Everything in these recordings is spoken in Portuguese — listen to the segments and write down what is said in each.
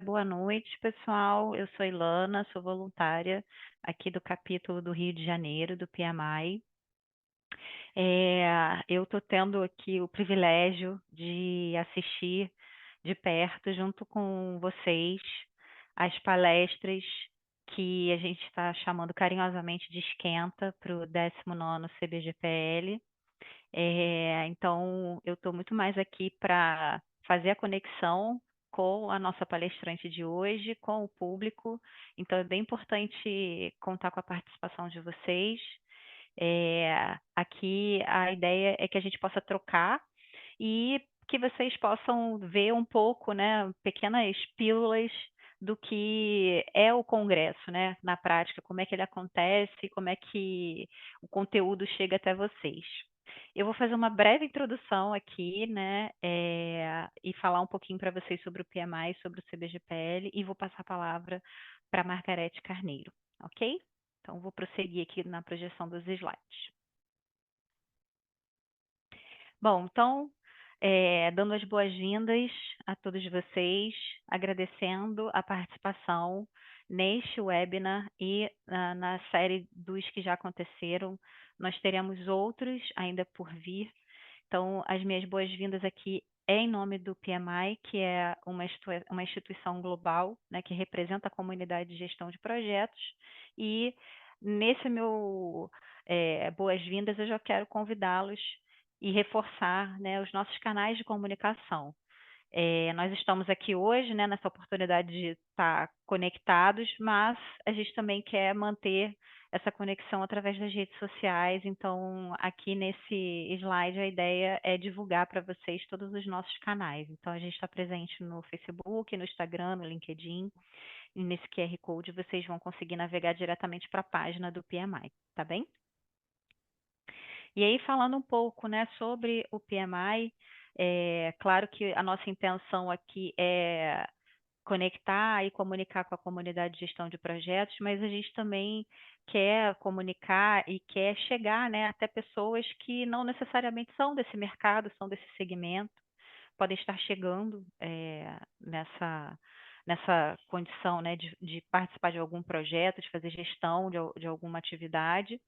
Boa noite, pessoal. Eu sou Ilana, sou voluntária aqui do capítulo do Rio de Janeiro, do PMI. Eu estou tendo aqui o privilégio de assistir de perto, junto com vocês, as palestras que a gente está chamando carinhosamente de Esquenta para o 19º CBGPL. Então, eu estou muito mais aqui para fazer a conexão com a nossa palestrante de hoje, com o público. Então, é bem importante contar com a participação de vocês. Aqui a ideia é que a gente possa trocar e que vocês possam ver um pouco, né, pequenas pílulas do que é o congresso, né, na prática, como é que ele acontece, como é que o conteúdo chega até vocês. Eu vou fazer uma breve introdução aqui, né, e falar um pouquinho para vocês sobre o PMI, sobre o CBGPL, e vou passar a palavra para a Margarete Carneiro, ok? Então, vou prosseguir aqui na projeção dos slides. Bom, então, dando as boas-vindas a todos vocês, agradecendo a participação neste webinar e na série dos que já aconteceram. Nós teremos outros ainda por vir. Então, as minhas boas-vindas aqui é em nome do PMI, que é uma instituição global, né, que representa a comunidade de gestão de projetos. E nesse meu boas-vindas, eu já quero convidá-los e reforçar, né, os nossos canais de comunicação. Nós estamos aqui hoje, né, nessa oportunidade de estar conectados, mas a gente também quer manter essa conexão através das redes sociais. Então, aqui nesse slide, a ideia é divulgar para vocês todos os nossos canais. Então, a gente está presente no Facebook, no Instagram, no LinkedIn, e nesse QR Code vocês vão conseguir navegar diretamente para a página do PMI, tá bem? E aí, falando um pouco, né, sobre o PMI, é claro que a nossa intenção aqui é conectar e comunicar com a comunidade de gestão de projetos, mas a gente também quer comunicar e quer chegar, né, até pessoas que não necessariamente são desse mercado, são desse segmento, podem estar chegando nessa condição, né, de participar de algum projeto, de fazer gestão de alguma atividade.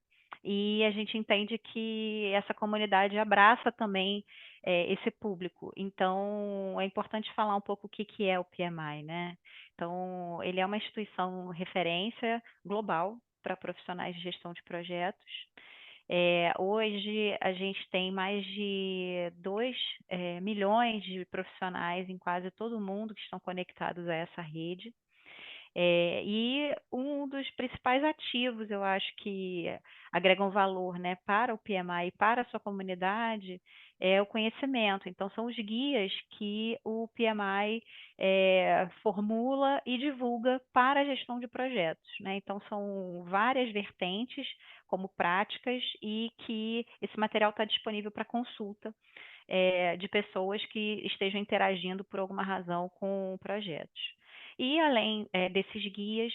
E a gente entende que essa comunidade abraça também esse público. Então, é importante falar um pouco o que que é o PMI, né? Então, ele é uma instituição referência global para profissionais de gestão de projetos. Hoje a gente tem mais de 2 milhões de profissionais em quase todo o mundo que estão conectados a essa rede. E um dos principais ativos, eu acho que agregam valor, né, para o PMI e para a sua comunidade, é o conhecimento. Então, são os guias que o PMI formula e divulga para a gestão de projetos, né? Então, são várias vertentes como práticas e que esse material está disponível para consulta de pessoas que estejam interagindo por alguma razão com projetos. E além desses guias,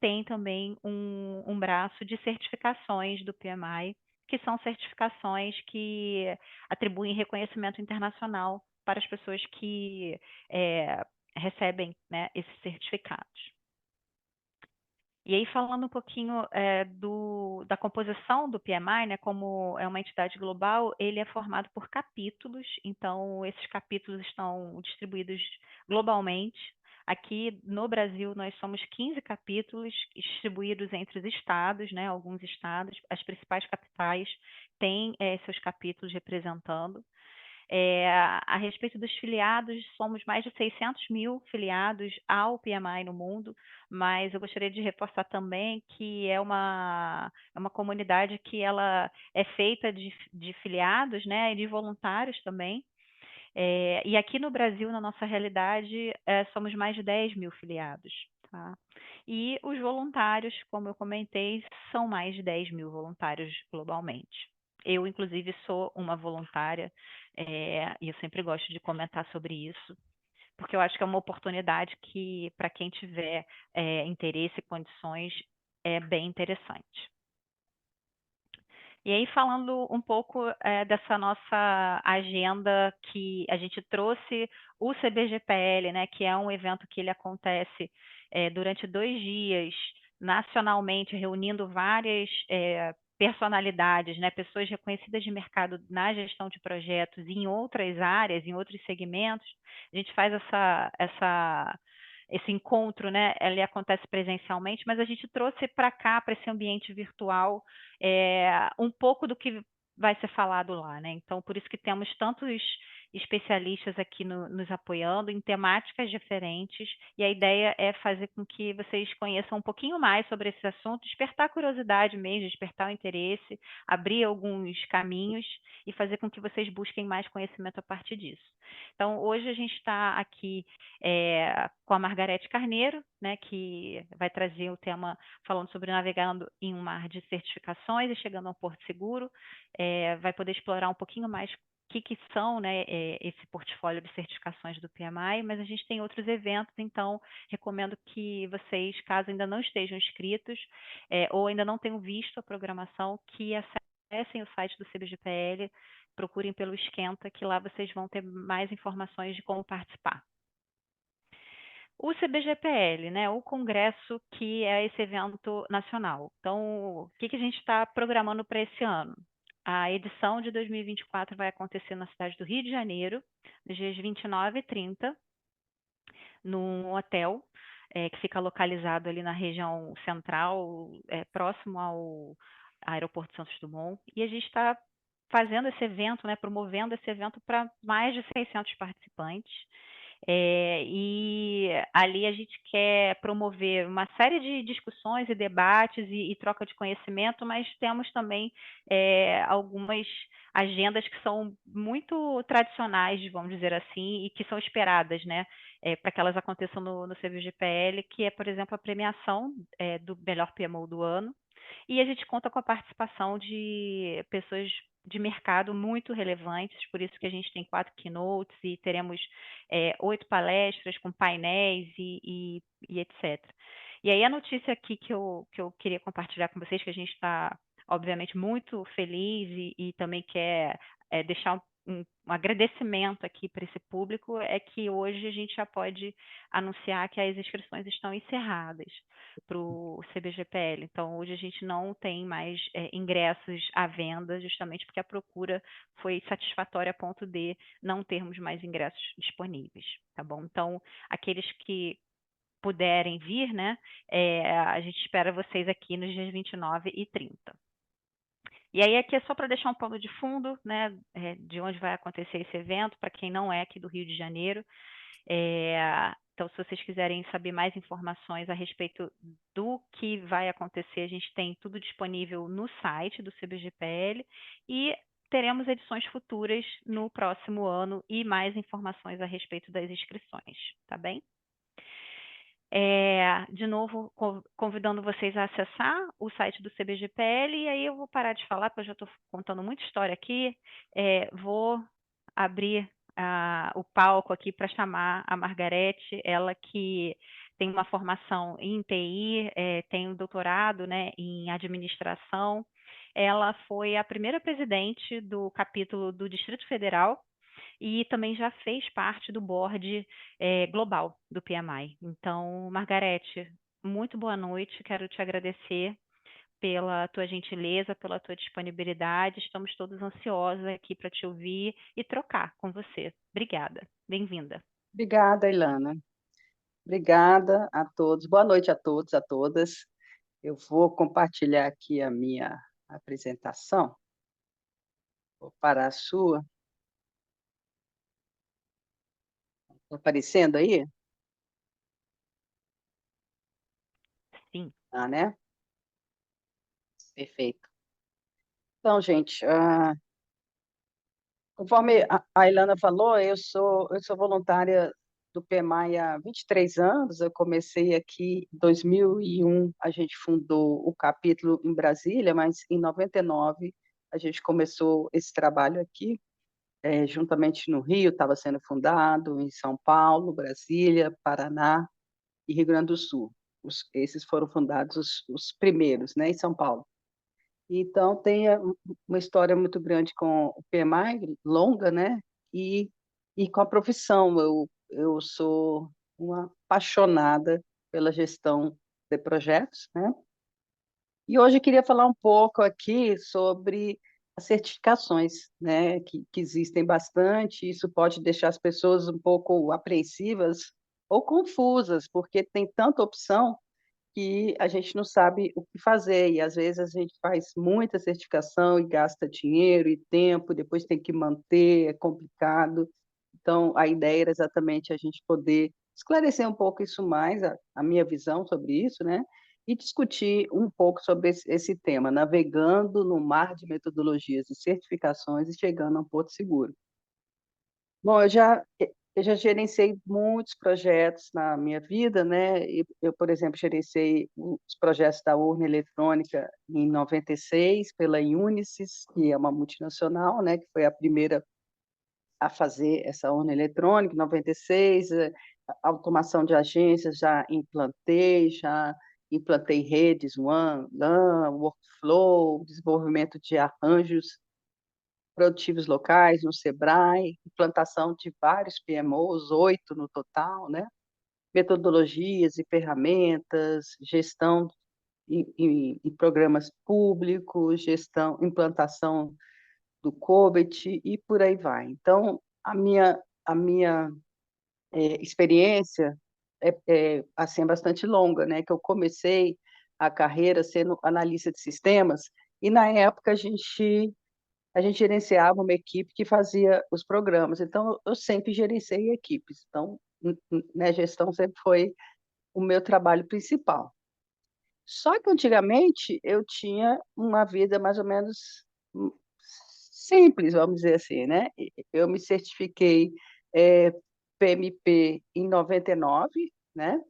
tem também um braço de certificações do PMI, que são certificações que atribuem reconhecimento internacional para as pessoas que recebem, né, esses certificados. E aí, falando um pouquinho da composição do PMI, né, como é uma entidade global, ele é formado por capítulos, então esses capítulos estão distribuídos globalmente. Aqui no Brasil, nós somos 15 capítulos distribuídos entre os estados, né, alguns estados, as principais capitais têm seus capítulos representando. A respeito dos filiados, somos mais de 600 mil filiados ao PMI no mundo, mas eu gostaria de reforçar também que é uma comunidade que ela é feita de filiados, né, e de voluntários também. E aqui no Brasil, na nossa realidade, somos mais de 10 mil filiados. Tá? E os voluntários, como eu comentei, são mais de 10 mil voluntários globalmente. Eu, inclusive, sou uma voluntária e eu sempre gosto de comentar sobre isso, porque eu acho que é uma oportunidade que, para quem tiver interesse e condições, é bem interessante. E aí, falando um pouco dessa nossa agenda, que a gente trouxe o CBGPL, né, que é um evento que ele acontece durante 2 dias, nacionalmente, reunindo várias personalidades, né, pessoas reconhecidas de mercado na gestão de projetos e em outras áreas, em outros segmentos. A gente faz esse encontro, né, ele acontece presencialmente, mas a gente trouxe para cá, para esse ambiente virtual, um pouco do que vai ser falado lá, né? Então, por isso que temos tantos especialistas aqui nos apoiando em temáticas diferentes, e a ideia é fazer com que vocês conheçam um pouquinho mais sobre esse assunto, despertar a curiosidade mesmo, despertar o interesse, abrir alguns caminhos e fazer com que vocês busquem mais conhecimento a partir disso. Então, hoje a gente está aqui com a Margarete Carneiro, né, que vai trazer o tema falando sobre navegando em um mar de certificações e chegando a um porto seguro. Vai poder explorar um pouquinho mais o que são, né, esse portfólio de certificações do PMI, mas a gente tem outros eventos, então recomendo que vocês, caso ainda não estejam inscritos ou ainda não tenham visto a programação, que acessem o site do CBGPL, procurem pelo Esquenta, que lá vocês vão ter mais informações de como participar. O CBGPL, né, o congresso que é esse evento nacional. Então, o que a gente está programando para esse ano? A edição de 2024 vai acontecer na cidade do Rio de Janeiro, nos dias 29 e 30, num hotel que fica localizado ali na região central, próximo ao aeroporto Santos Dumont. E a gente está fazendo esse evento, né, promovendo esse evento para mais de 600 participantes. E ali a gente quer promover uma série de discussões e debates e troca de conhecimento, mas temos também algumas agendas que são muito tradicionais, vamos dizer assim, e que são esperadas, né, para que elas aconteçam no CVGPL, que é, por exemplo, a premiação do melhor PMO do ano. E a gente conta com a participação de pessoas de mercado muito relevantes, por isso que a gente tem 4 keynotes e teremos 8 palestras com painéis e etc. E aí a notícia aqui que eu queria compartilhar com vocês, que a gente está, obviamente, muito feliz e também quer deixar um agradecimento aqui para esse público, é que hoje a gente já pode anunciar que as inscrições estão encerradas para o CBGPL. Então, hoje a gente não tem mais ingressos à venda, justamente porque a procura foi satisfatória a ponto de não termos mais ingressos disponíveis, tá bom? Então, aqueles que puderem vir, né, a gente espera vocês aqui nos dias 29 e 30. E aí aqui é só para deixar um pano de fundo, né, de onde vai acontecer esse evento, para quem não é aqui do Rio de Janeiro. Então, se vocês quiserem saber mais informações a respeito do que vai acontecer, a gente tem tudo disponível no site do CBGPL e teremos edições futuras no próximo ano e mais informações a respeito das inscrições, tá bem? De novo, convidando vocês a acessar o site do CBGPL, e aí eu vou parar de falar, porque eu já estou contando muita história aqui. Vou abrir o palco aqui para chamar a Margarete, ela que tem uma formação em TI, tem um doutorado, né, em administração. Ela foi a primeira presidente do capítulo do Distrito Federal e também já fez parte do board global do PMI. Então, Margarete, muito boa noite, quero te agradecer pela tua gentileza, pela tua disponibilidade. Estamos todos ansiosos aqui para te ouvir e trocar com você. Obrigada. Bem-vinda. Obrigada, Ilana. Obrigada a todos. Boa noite a todos, a todas. Eu vou compartilhar aqui a minha apresentação. Vou parar a sua. Está aparecendo aí? Sim. Ah, né? Perfeito. Então, gente, conforme a Ilana falou, eu sou voluntária do PMI há 23 anos. Eu comecei aqui em 2001, a gente fundou o capítulo em Brasília, mas em 99 a gente começou esse trabalho aqui. Juntamente no Rio, estava sendo fundado, em São Paulo, Brasília, Paraná e Rio Grande do Sul. Esses foram fundados os primeiros, né, em São Paulo. Então, tem uma história muito grande com o PMI, longa, né? E, e com a profissão. Eu sou uma apaixonada pela gestão de projetos, né? E hoje eu queria falar um pouco aqui sobre as certificações, né? Que existem bastante. Isso pode deixar as pessoas um pouco apreensivas ou confusas, porque tem tanta opção que a gente não sabe o que fazer, e às vezes a gente faz muita certificação e gasta dinheiro e tempo, depois tem que manter, é complicado. Então, a ideia era exatamente a gente poder esclarecer um pouco isso mais, a minha visão sobre isso, né? E discutir um pouco sobre esse tema, navegando no mar de metodologias e certificações e chegando a um porto seguro. Bom, eu já gerenciei muitos projetos na minha vida, né? Eu, por exemplo, gerenciei os projetos da urna eletrônica em 96 pela Unisys, que é uma multinacional, né? Que foi a primeira a fazer essa urna eletrônica. Em 96, a automação de agências já implantei redes, WAN, LAN, workflow, desenvolvimento de arranjos produtivos locais no Sebrae, implantação de vários PMOs, 8 no total, né? Metodologias e ferramentas, gestão em programas públicos, gestão, implantação do COBIT e por aí vai. Então, a minha experiência assim, é bastante longa, né? Que eu comecei a carreira sendo analista de sistemas e, na época, a gente gerenciava uma equipe que fazia os programas. Então, eu sempre gerenciei equipes. Então, né, gestão sempre foi o meu trabalho principal. Só que antigamente eu tinha uma vida mais ou menos hum, simples, vamos dizer assim, né? Eu me certifiquei PMP em 99, né?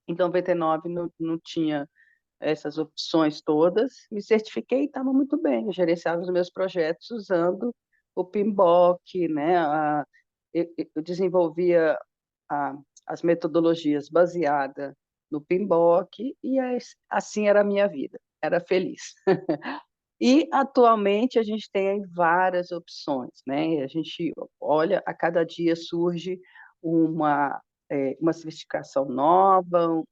Em 99 não tinha essas opções todas, me certifiquei e estava muito bem. Eu gerenciava os meus projetos usando o PMBOK, né? Eu desenvolvia a, as metodologias baseadas no PMBOK e assim era a minha vida, era feliz. E atualmente a gente tem aí várias opções, né? A gente olha, a cada dia surge uma certificação nova,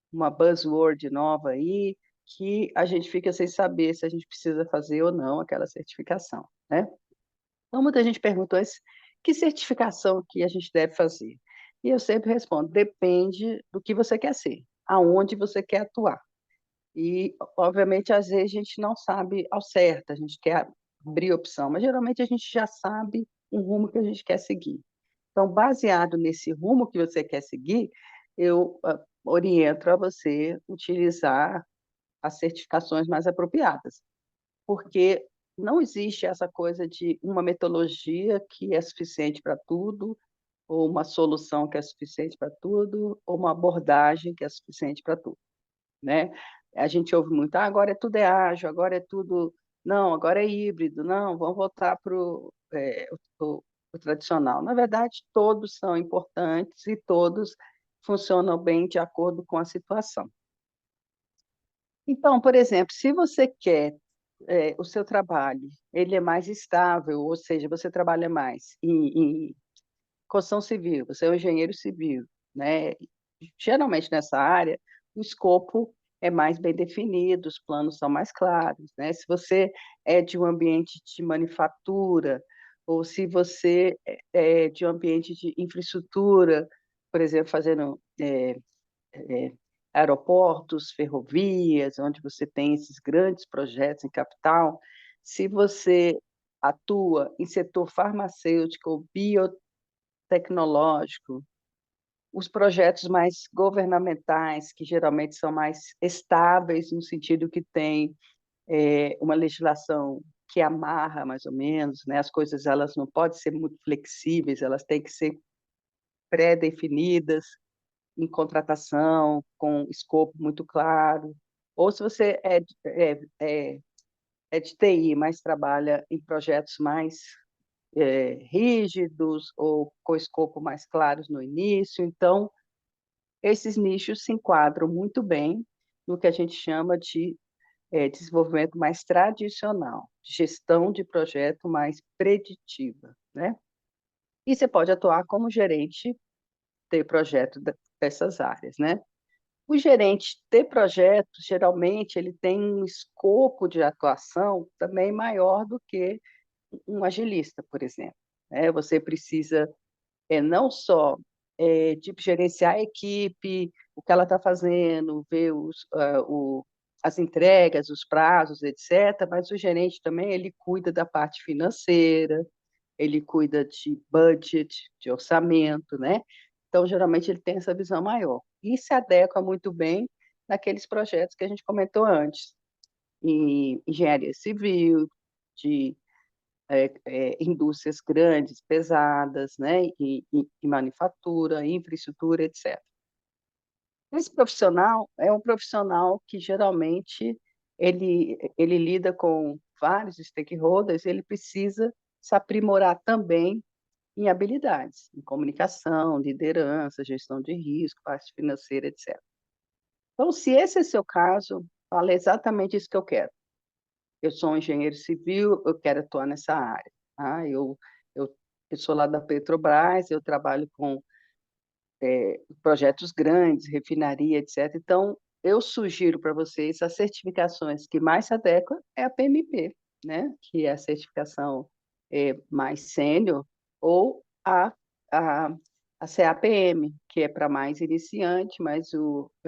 uma buzzword nova aí, que a gente fica sem saber se a gente precisa fazer ou não aquela certificação, né? Então, muita gente perguntou que certificação que a gente deve fazer. E eu sempre respondo, depende do que você quer ser, aonde você quer atuar. E, obviamente, às vezes a gente não sabe ao certo, a gente quer abrir opção, mas geralmente a gente já sabe um rumo que a gente quer seguir. Então, baseado nesse rumo que você quer seguir, eu oriento a você utilizar as certificações mais apropriadas, porque não existe essa coisa de uma metodologia que é suficiente para tudo, ou uma solução que é suficiente para tudo, ou uma abordagem que é suficiente para tudo, né? A gente ouve muito, agora tudo é ágil, agora é tudo, não, agora é híbrido, não, vamos voltar para o tradicional. Na verdade, todos são importantes e todos funcionam bem de acordo com a situação. Então, por exemplo, se você quer o seu trabalho, ele é mais estável, ou seja, você trabalha mais em construção civil, você é um engenheiro civil, né? Geralmente nessa área, o escopo é mais bem definido, os planos são mais claros, né? Se você é de um ambiente de manufatura, ou se você é de um ambiente de infraestrutura, por exemplo, fazendo aeroportos, ferrovias, onde você tem esses grandes projetos em capital, se você atua em setor farmacêutico ou biotecnológico, os projetos mais governamentais, que geralmente são mais estáveis, no sentido que tem uma legislação que amarra mais ou menos, né? As coisas elas não podem ser muito flexíveis, elas têm que ser pré-definidas em contratação, com escopo muito claro. Ou se você é de TI, mas trabalha em projetos mais rígidos ou com escopo mais claros no início, então esses nichos se enquadram muito bem no que a gente chama de desenvolvimento mais tradicional, gestão de projeto mais preditiva, né? E você pode atuar como gerente de projeto dessas áreas, né? O gerente de projetos, geralmente, ele tem um escopo de atuação também maior do que um agilista, por exemplo. Você precisa não só de gerenciar a equipe, o que ela está fazendo, ver as entregas, os prazos, etc., mas o gerente também ele cuida da parte financeira, ele cuida de budget, de orçamento, né? Então, geralmente, ele tem essa visão maior. E se adequa muito bem naqueles projetos que a gente comentou antes, em engenharia civil, de indústrias grandes, pesadas, né? E manufatura, infraestrutura, etc. Esse profissional é um profissional que, geralmente, ele lida com vários stakeholders, ele precisa se aprimorar também em habilidades, em comunicação, liderança, gestão de risco, parte financeira, etc. Então, se esse é seu caso, fala exatamente isso que eu quero. Eu sou um engenheiro civil, eu quero atuar nessa área. Tá? Eu, eu sou lá da Petrobras, eu trabalho com projetos grandes, refinaria, etc. Então, eu sugiro para vocês as certificações que mais se adequam é a PMP, né? Que é a certificação mais sênior, ou a, a CAPM, que é para mais iniciante, mas é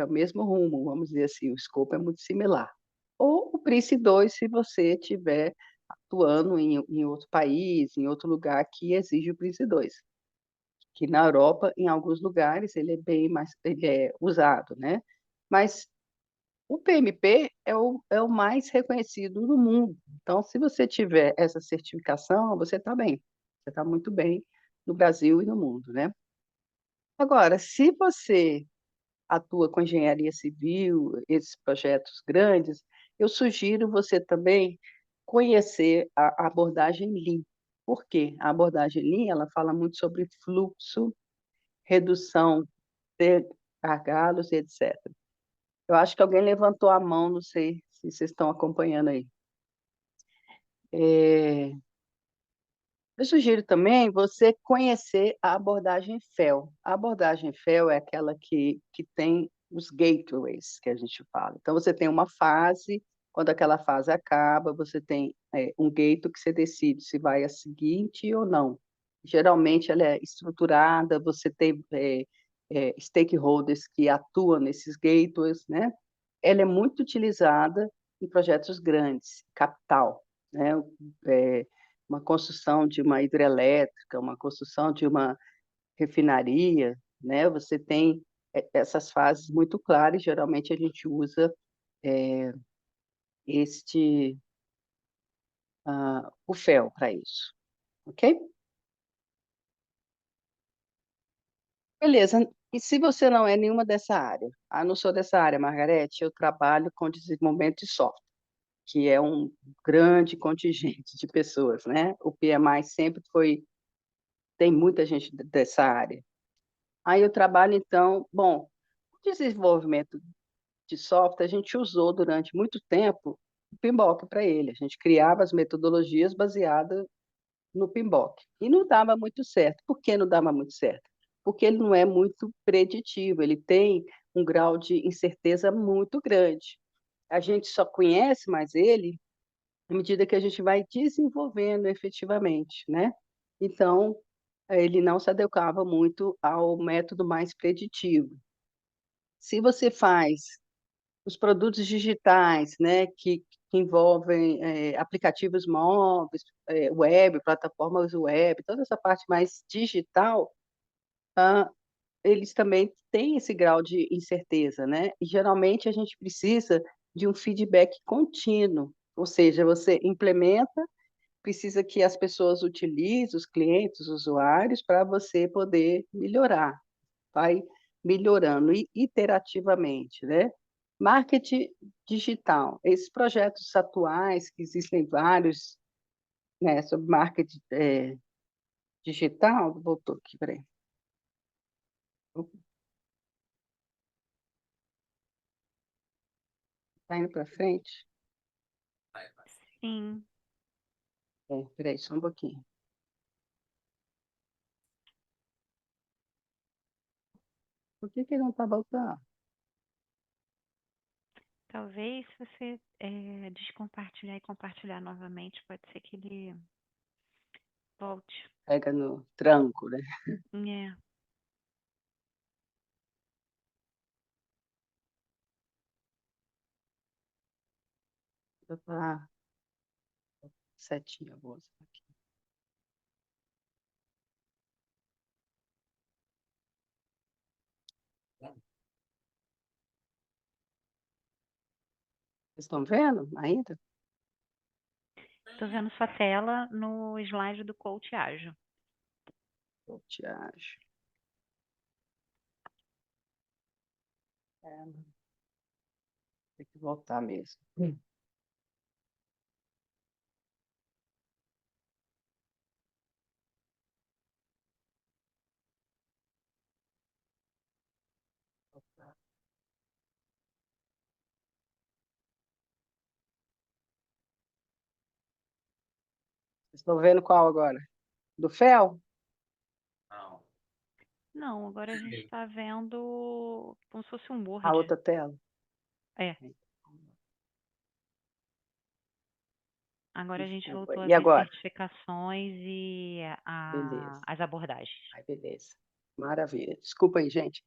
o mesmo rumo, vamos dizer assim, o escopo é muito similar. Ou o PRINCE 2, se você estiver atuando em outro país, em outro lugar que exige o PRINCE 2, que na Europa, em alguns lugares, ele é bem mais ele é usado, né? Mas o PMP é o mais reconhecido no mundo. Então, se você tiver essa certificação, você está bem. Você está muito bem no Brasil e no mundo, né? Agora, se você atua com engenharia civil, esses projetos grandes, eu sugiro você também conhecer a abordagem Lean. Por quê? A abordagem Lean, ela fala muito sobre fluxo, redução de gargalos, etc. Eu acho que alguém levantou a mão, não sei se vocês estão acompanhando aí. Eu sugiro também você conhecer a abordagem FEL. A abordagem FEL é aquela que tem os gateways, que a gente fala. Então, você tem uma fase, quando aquela fase acaba, você tem um gateway que você decide se vai a seguinte ou não. Geralmente, ela é estruturada, você tem stakeholders que atuam nesses gateways, né? Ela é muito utilizada em projetos grandes, capital, né? É, uma construção de uma hidrelétrica, uma construção de uma refinaria, né? Você tem essas fases muito claras, e geralmente a gente usa este o FEL para isso, ok? Beleza. E se você não é nenhuma dessa área? Não sou dessa área, Margarete, eu trabalho com desenvolvimento de software, que é um grande contingente de pessoas, né? O PMI sempre tem muita gente dessa área. Aí eu trabalho, então, bom, o desenvolvimento de software, a gente usou durante muito tempo o PMBOK para ele. A gente criava as metodologias baseadas no PMBOK. E não dava muito certo. Por que não dava muito certo? Porque ele não é muito preditivo, ele tem um grau de incerteza muito grande. A gente só conhece mais ele à medida que a gente vai desenvolvendo efetivamente, né? Então, ele não se adequava muito ao método mais preditivo. Se você faz os produtos digitais, né, que envolvem aplicativos móveis, web, plataformas web, toda essa parte mais digital, ah, eles também têm esse grau de incerteza, né? E geralmente a gente precisa de um feedback contínuo, ou seja, você implementa, precisa que as pessoas utilizem, os clientes, os usuários, para você poder melhorar, vai melhorando iterativamente, né? Marketing digital. Esses projetos atuais, que existem vários, né, sobre marketing digital, voltou aqui, peraí. Está indo para frente? Sim, Peraí, só um pouquinho. Por que que ele não está voltando? talvez se você descompartilhar e compartilhar novamente, pode ser que ele volte. Pega no tranco, né? É. Ah, setinha, boa. Aqui. Vocês estão vendo ainda? Estou vendo sua tela no slide do Coach Ágil. Eu te acho. Tem que voltar mesmo. Vocês estão vendo qual agora? Do fel? Não, agora a gente está vendo como se fosse um A Word. outra tela? É, agora a gente Desculpa. voltou a E ver agora? certificações e Beleza. as abordagens. Ai, beleza. Maravilha. Desculpa aí, gente.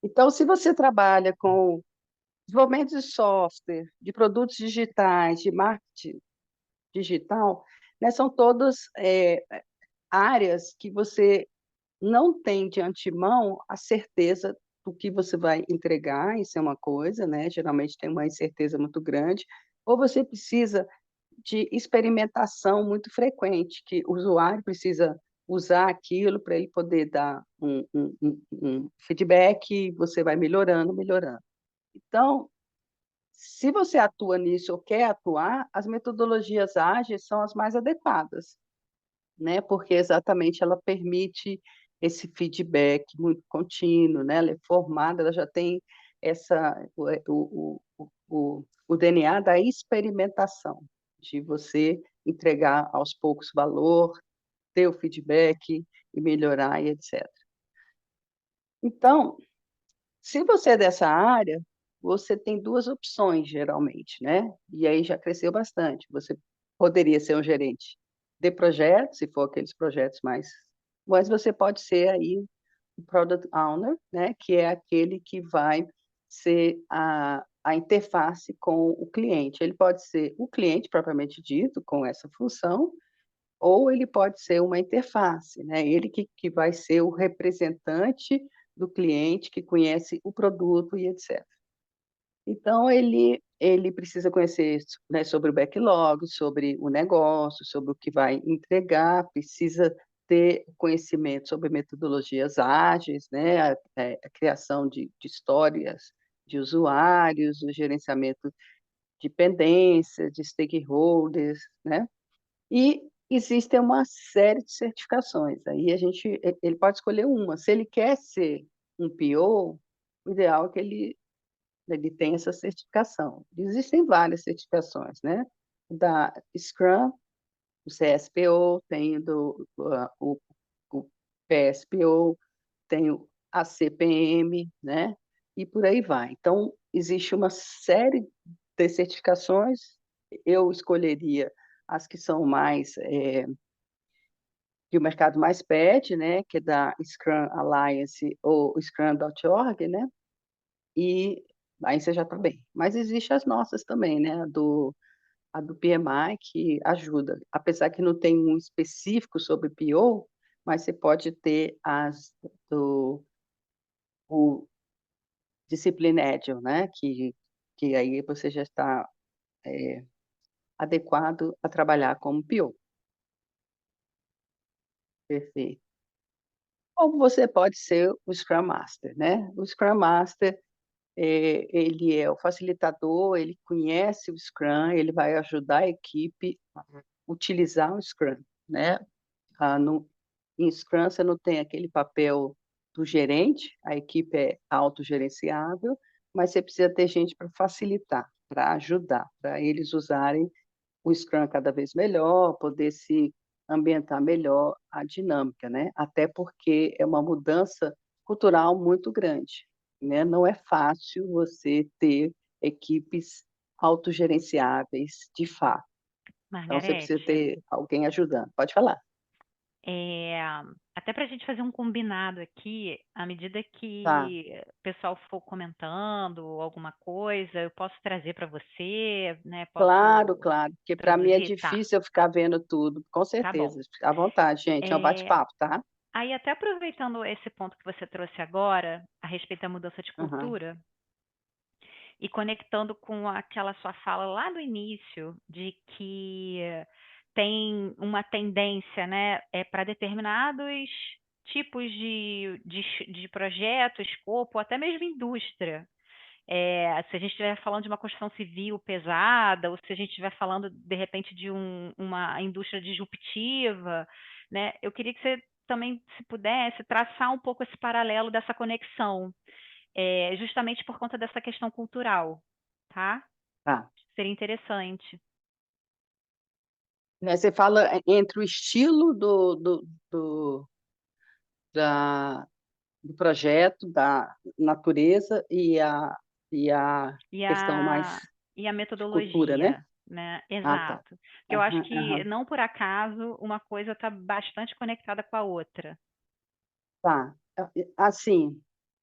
Então, se você trabalha com desenvolvimento de software, de produtos digitais, de marketing digital, né, são todas áreas que você não tem de antemão a certeza do que você vai entregar, isso é uma coisa, né? Geralmente tem uma incerteza muito grande, ou você precisa de experimentação muito frequente, que o usuário precisa usar aquilo para ele poder dar um feedback e você vai melhorando, melhorando. Então, se você atua nisso ou quer atuar, as metodologias ágeis são as mais adequadas, né? Porque exatamente ela permite esse feedback muito contínuo, né? Ela é formada, ela já tem o DNA da experimentação, de você entregar aos poucos valor, ter o feedback e melhorar e etc. Então, se você é dessa área, você tem duas opções, geralmente, né? E aí já cresceu bastante. Você poderia ser um gerente de projetos, se for aqueles projetos mais. Mas você pode ser aí o Product Owner, né? Que é aquele que vai ser a interface com o cliente. Ele pode ser o cliente propriamente dito, com essa função, ou ele pode ser uma interface, né? Ele que vai ser o representante do cliente, que conhece o produto e etc. Então, ele precisa conhecer, né, sobre o backlog, sobre o negócio, sobre o que vai entregar, precisa ter conhecimento sobre metodologias ágeis, né, a criação de histórias de usuários, o gerenciamento de pendências, de stakeholders, né? E existem uma série de certificações. Aí ele pode escolher uma. Se ele quer ser um PO, o ideal é que ele tenha essa certificação. Existem várias certificações, né? Da Scrum, o CSPO, tem o PSPO, tem o ACPM, né? E por aí vai. Então, existe uma série de certificações. Eu escolheria as que são mais que o mercado mais pede, né, que é da Scrum Alliance ou Scrum.org, né, e aí você já está bem. Mas existe as nossas também, né, a do PMI, que ajuda, apesar que não tem um específico sobre PO, mas você pode ter as do o Discipline Agile, né, que aí você já está adequado a trabalhar como PO. Perfeito. Ou você pode ser o Scrum Master, né? O Scrum Master ele é o facilitador, ele conhece o Scrum, ele vai ajudar a equipe a utilizar o Scrum, né? Em Scrum você não tem aquele papel do gerente, a equipe é autogerenciável, mas você precisa ter gente para facilitar, para ajudar, para eles usarem o Scrum cada vez melhor, poder se ambientar melhor a dinâmica, né? Até porque é uma mudança cultural muito grande, né? Não é fácil você ter equipes autogerenciáveis de fato. Então, você precisa Margarete, ter alguém ajudando. Pode falar. é, até para a gente fazer um combinado aqui, à medida Tá. que o pessoal for comentando alguma coisa, eu posso trazer para você, né? Claro, Posso claro, porque para mim é traduzir? Tá, difícil eu ficar vendo tudo, com tá bom. certeza. Fica à vontade, gente, é um É, bate-papo, tá? aí, até aproveitando esse ponto que você trouxe agora, a respeito da mudança de Aham. cultura, e conectando com aquela sua fala lá no início, de que tem uma tendência, né, para determinados tipos de projeto, escopo, até mesmo indústria. Se a gente estiver falando de uma construção civil pesada, ou se a gente estiver falando, de repente, de uma indústria disruptiva, né? Eu queria que você também, se pudesse, traçar um pouco esse paralelo dessa conexão, justamente por conta dessa questão cultural, tá? Tá. Seria interessante. Né, você fala entre o estilo da, do projeto, da natureza e a E questão mais a, e a de cultura, né? metodologia, né? Ah, tá. Exato. Porque eu acho Aham, que, aham. não por acaso, uma coisa está bastante conectada com a outra. Tá. Assim,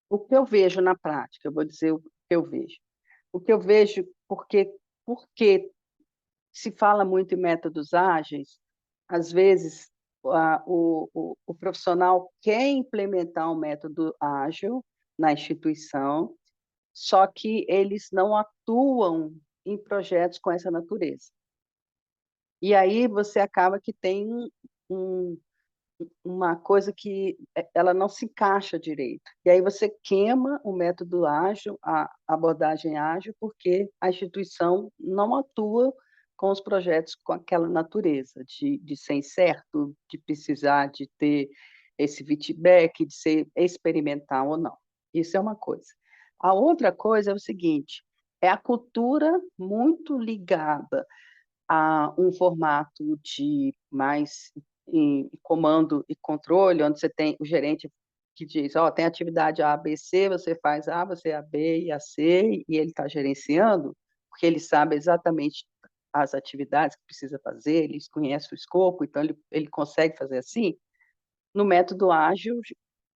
o que eu vejo na prática, eu vou dizer o que eu vejo. O que eu vejo, porque se fala muito em métodos ágeis, às vezes o profissional quer implementar um método ágil na instituição, só que eles não atuam em projetos com essa natureza. E aí você acaba que tem um, uma coisa que ela não se encaixa direito. E aí você queima o método ágil, a abordagem ágil, porque a instituição não atua com os projetos com aquela natureza, de ser incerto, de precisar de ter esse feedback, de ser experimental ou não. Isso é uma coisa. A outra coisa é o seguinte, é a cultura muito ligada a um formato de mais em comando e controle, onde você tem o gerente que diz, ó, tem atividade A, B, C, você faz A, você é a B e a C, e ele está gerenciando, porque ele sabe exatamente as atividades que precisa fazer, ele conhece o escopo, então ele consegue fazer assim. No método ágil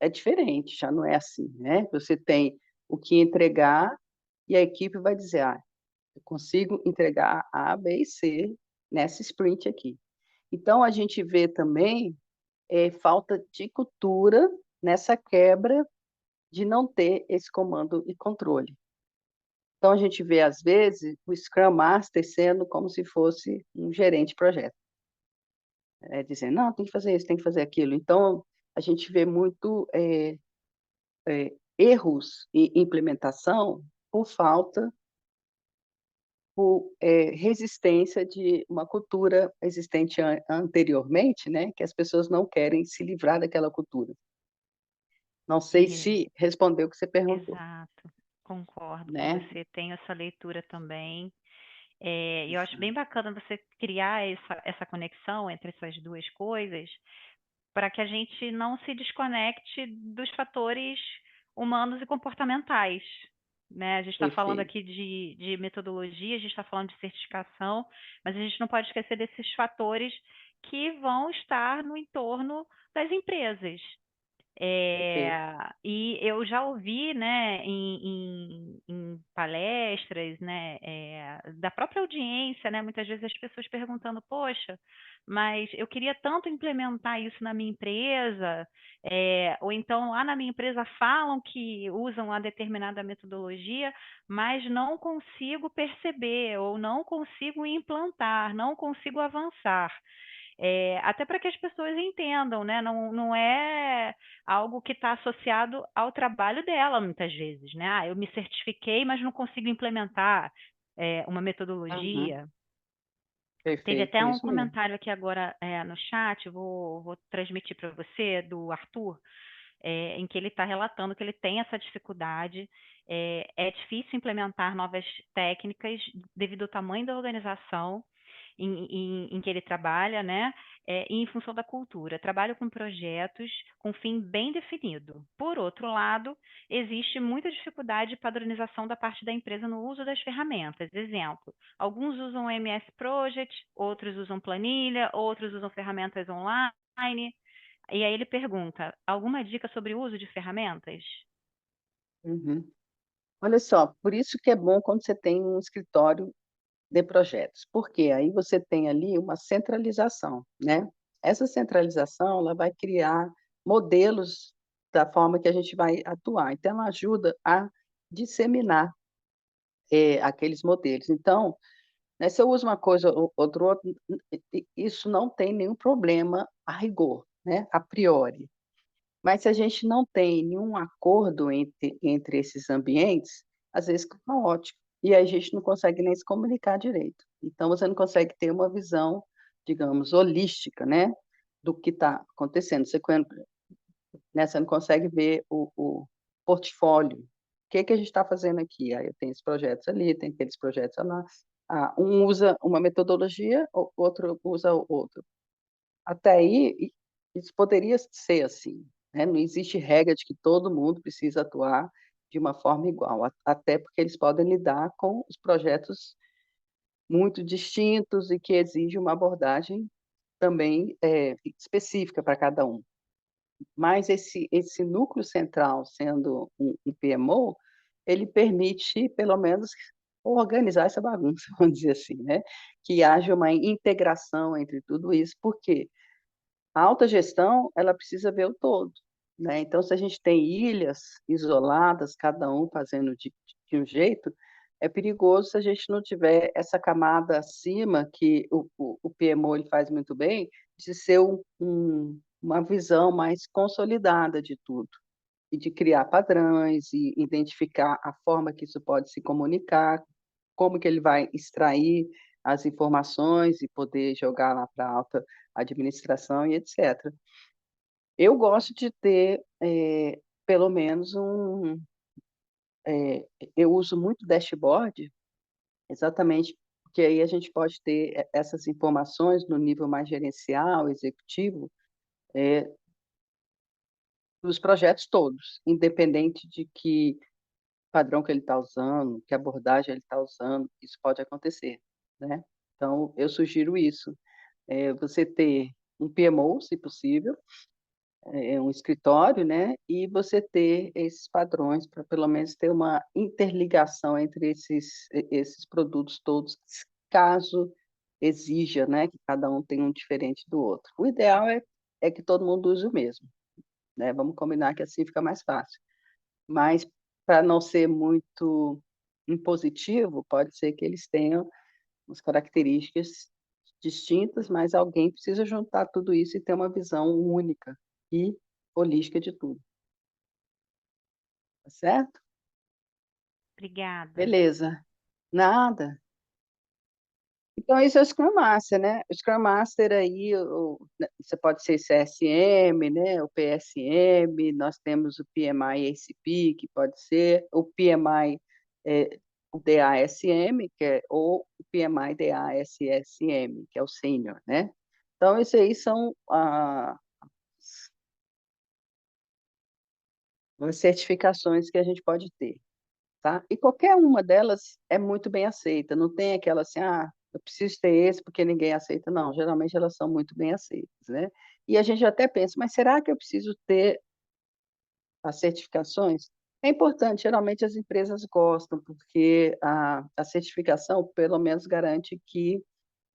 é diferente, já não é assim, né? Você tem o que entregar e a equipe vai dizer, ah, eu consigo entregar A, B e C nessa sprint aqui. Então, a gente vê também falta de cultura nessa quebra de não ter esse comando e controle. Então, a gente vê, às vezes, o Scrum Master sendo como se fosse um gerente de projeto, dizendo, não, tem que fazer isso, tem que fazer aquilo. Então, a gente vê muito erros em implementação por falta por resistência de uma cultura existente anteriormente, né, que as pessoas não querem se livrar daquela cultura. Não sei E- se respondeu o que você perguntou, Exato. Concordo com né? você. Tenho essa leitura também. E eu acho bem Exato. bacana você criar essa conexão entre essas duas coisas, para que a gente não se desconecte dos fatores humanos e comportamentais, né? A gente está falando Perfeito, aqui de metodologia, a gente está falando de certificação, mas a gente não pode esquecer desses fatores que vão estar no entorno das empresas. perfeito. E eu já ouvi, né, em palestras, né, da própria audiência, né, muitas vezes as pessoas perguntando, poxa, mas eu queria tanto implementar isso na minha empresa, ou então lá na minha empresa falam que usam uma determinada metodologia, mas não consigo perceber, ou não consigo implantar, não consigo avançar. Até para que as pessoas entendam, né? Não é algo que está associado ao trabalho dela, muitas vezes, né? Eu me certifiquei, mas não consigo implementar uma Uhum, metodologia. Teve perfeito, até é um isso mesmo. comentário aqui agora no chat, vou transmitir para você, do Arthur, em que ele está relatando que ele tem essa dificuldade. É difícil implementar novas técnicas devido ao tamanho da organização em que ele trabalha, né? E em função da cultura. Trabalho com projetos com fim bem definido. Por outro lado, existe muita dificuldade de padronização da parte da empresa no uso das ferramentas. Exemplo, alguns usam o MS Project, outros usam planilha, outros usam ferramentas online. E aí ele pergunta: alguma dica sobre o uso de ferramentas? Uhum. Olha só, por isso que é bom quando você tem um escritório de projetos, porque aí você tem ali uma centralização, né? Essa centralização, ela vai criar modelos da forma que a gente vai atuar, então ela ajuda a disseminar, aqueles modelos. Então, né, se eu uso uma coisa ou outro, isso não tem nenhum problema a rigor, né, a priori. Mas se a gente não tem nenhum acordo entre esses ambientes, às vezes fica caótico, e aí a gente não consegue nem se comunicar direito. Então você não consegue ter uma visão, digamos, holística, né, do que está acontecendo. Né, você não consegue ver o portfólio. O que que a gente está fazendo aqui? Aí eu tenho esses projetos ali, tem aqueles projetos lá. Um usa uma metodologia, o outro usa outro. Até aí, isso poderia ser assim, né, não existe regra de que todo mundo precisa atuar de uma forma igual, até porque eles podem lidar com os projetos muito distintos e que exigem uma abordagem também, específica para cada um. Mas esse núcleo central, sendo um PMO, ele permite, pelo menos, organizar essa bagunça, vamos dizer assim, né, que haja uma integração entre tudo isso, porque a alta gestão, ela precisa ver o todo, né, então se a gente tem ilhas isoladas, cada um fazendo de um jeito, é perigoso se a gente não tiver essa camada acima que o PMO ele faz muito bem, de ser uma visão mais consolidada de tudo, e de criar padrões e identificar a forma que isso pode se comunicar, como que ele vai extrair as informações e poder jogar lá para a alta administração e etc. Eu gosto de ter, pelo menos eh, eu uso muito dashboard, exatamente porque aí a gente pode ter essas informações no nível mais gerencial, executivo, dos projetos todos, independente de que padrão que ele está usando, que abordagem ele está usando, isso pode acontecer, né. Então eu sugiro isso, você ter um PMO, se possível, um escritório, né, e você ter esses padrões para pelo menos ter uma interligação entre esses produtos todos, caso exija, né, que cada um tenha um diferente do outro. O ideal é que todo mundo use o mesmo, né, vamos combinar que assim fica mais fácil. Mas, para não ser muito impositivo, pode ser que eles tenham umas características distintas, mas alguém precisa juntar tudo isso e ter uma visão única e holística de tudo, tá certo? Obrigada. Beleza. Nada. Então esse é o Scrum Master, né. O Scrum Master aí, né, você pode ser CSM, né, o PSM, nós temos o PMI ACP, que pode ser, o PMI, o DASM, que é ou o PMI DASSM, que é o sênior, né. Então esse aí são as certificações que a gente pode ter. Tá? E qualquer uma delas é muito bem aceita, não tem aquela assim: "Ah, eu preciso ter esse porque ninguém aceita", não, geralmente elas são muito bem aceitas, né. E a gente até pensa: "Mas será que eu preciso ter as certificações?". É importante, geralmente as empresas gostam, porque a certificação pelo menos garante que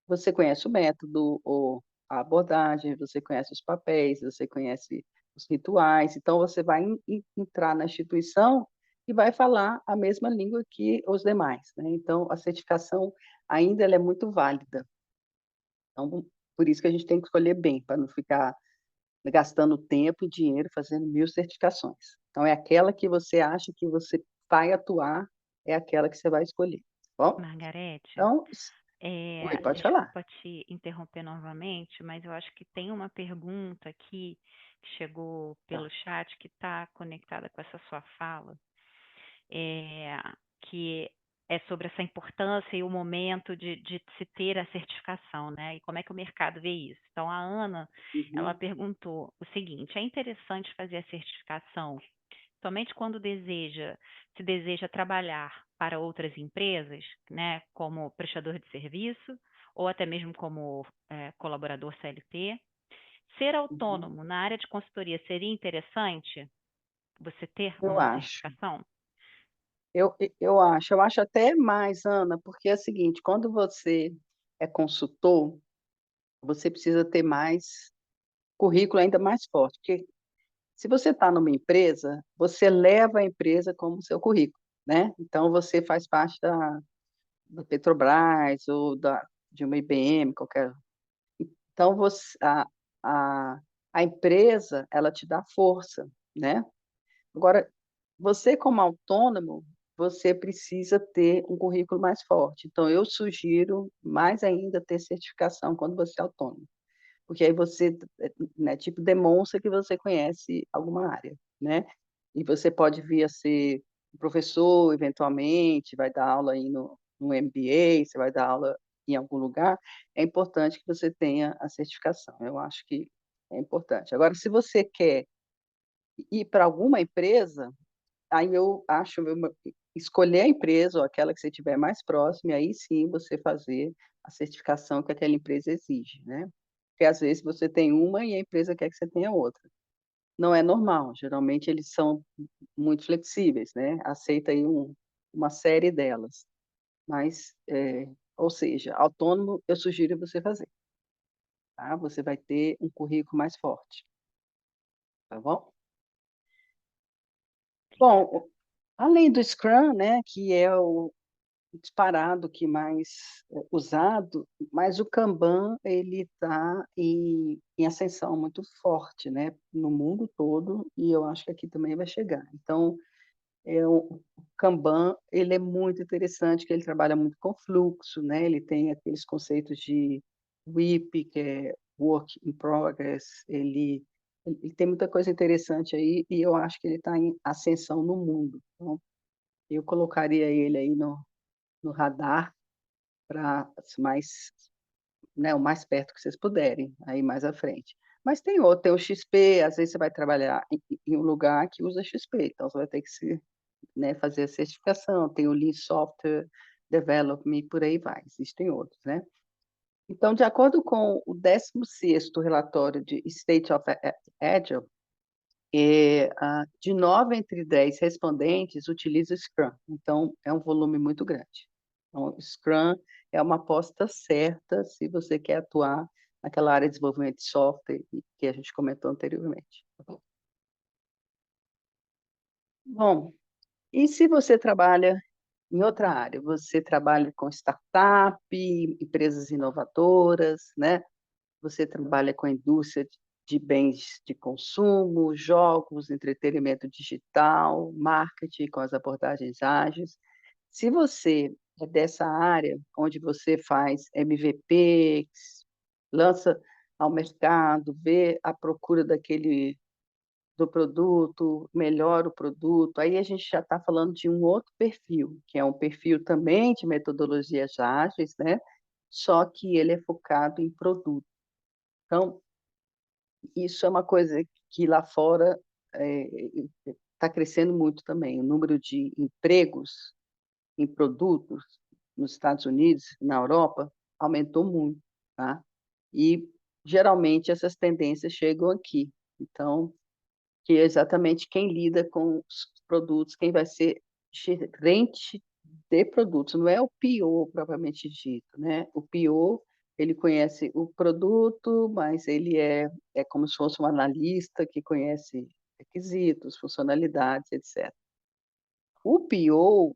você conhece o método ou a abordagem, você conhece os papéis, você conhece os rituais, então você vai entrar na instituição e vai falar a mesma língua que os demais, né, então a certificação ainda ela é muito válida. Então, por isso que a gente tem que escolher bem, para não ficar gastando tempo e dinheiro fazendo 1000 certificações. Então é aquela que você acha que você vai atuar, é aquela que você vai escolher, tá bom? Margarete, Então oi, pode falar. desculpa te interromper novamente, mas eu acho que tem uma pergunta aqui que chegou Tá. pelo chat que está conectada com essa sua fala, eh, que sobre essa importância e o momento de se ter a certificação, né? E como é que o mercado vê isso. Então, a Ana, ela Uhum. perguntou o seguinte: é interessante fazer a certificação somente quando se deseja trabalhar para outras empresas, né, como prestador de serviço ou até mesmo como colaborador CLT. Ser Uhum. autônomo na área de consultoria seria interessante você ter Eu uma acho. certificação? Eu acho até mais, Ana, porque é o seguinte, quando você é consultor, você precisa ter mais currículo ainda mais forte, porque se você está numa empresa, você leva a empresa como seu currículo, né? Então você faz parte da Petrobras ou de uma IBM, qualquer. Então a, a empresa, ela te dá força, né? Agora, você como autônomo, você precisa ter um currículo mais forte. Então, eu sugiro mais ainda ter certificação quando você é autônomo, porque aí você, né, tipo, demonstra que você conhece alguma área, né? E você pode vir a ser professor, eventualmente, vai dar aula aí no MBA, você vai dar aula em algum lugar. É importante que você tenha a certificação. Eu acho que é importante. Agora, se você quer ir para alguma empresa, aí eu acho escolher a empresa ou aquela que você tiver mais próximo, e aí sim você fazer a certificação que aquela empresa exige, né? Porque às vezes você tem uma e a empresa quer que você tenha outra. Não é normal, geralmente eles são muito flexíveis, né? Aceita aí uma série delas. Mas, ou seja, autônomo eu sugiro você fazer, tá? Você vai ter um currículo mais forte, tá bom? Bom, além do Scrum, né, que é o disparado que mais usado, mas o Kanban ele está em ascensão muito forte, né, no mundo todo, e eu acho que aqui também vai chegar. Então, o Kanban ele é muito interessante, que ele trabalha muito com fluxo, né, ele tem aqueles conceitos de WIP, que é Work in Progress, ele tem muita coisa interessante aí, e eu acho que ele está em ascensão no mundo. Então, eu colocaria ele aí no radar para mais, né, o mais perto que vocês puderem, aí mais à frente. Mas tem outro, tem o XP, às vezes você vai trabalhar em um lugar que usa XP, então você vai ter que né, fazer a certificação, tem o Lean Software Development, e por aí vai, existem outros, né? Então, de acordo com o 16º relatório de State of Agile, de 9 entre 10 respondentes utilizam Scrum, então é um volume muito grande. Então, Scrum é uma aposta certa se você quer atuar naquela área de desenvolvimento de software que a gente comentou anteriormente. Bom, e se você trabalha em outra área? Você trabalha com startup, empresas inovadoras, né? Você trabalha com a indústria de bens de consumo, jogos, entretenimento digital, marketing com as abordagens ágeis. Se você é dessa área, onde você faz MVP, lança ao mercado, vê a procura do produto, melhora o produto, aí a gente já está falando de um outro perfil, que é um perfil também de metodologias ágeis, né? Só que ele é focado em produto. Então, isso é uma coisa que lá fora está crescendo muito também. O número de empregos em produtos nos Estados Unidos, na Europa, aumentou muito, tá? E geralmente essas tendências chegam aqui. Então, que é exatamente quem lida com os produtos, quem vai ser gerente de produtos, não é o PO propriamente dito, né? O PO, ele conhece o produto, mas ele é como se fosse um analista que conhece requisitos, funcionalidades, etc. O PO,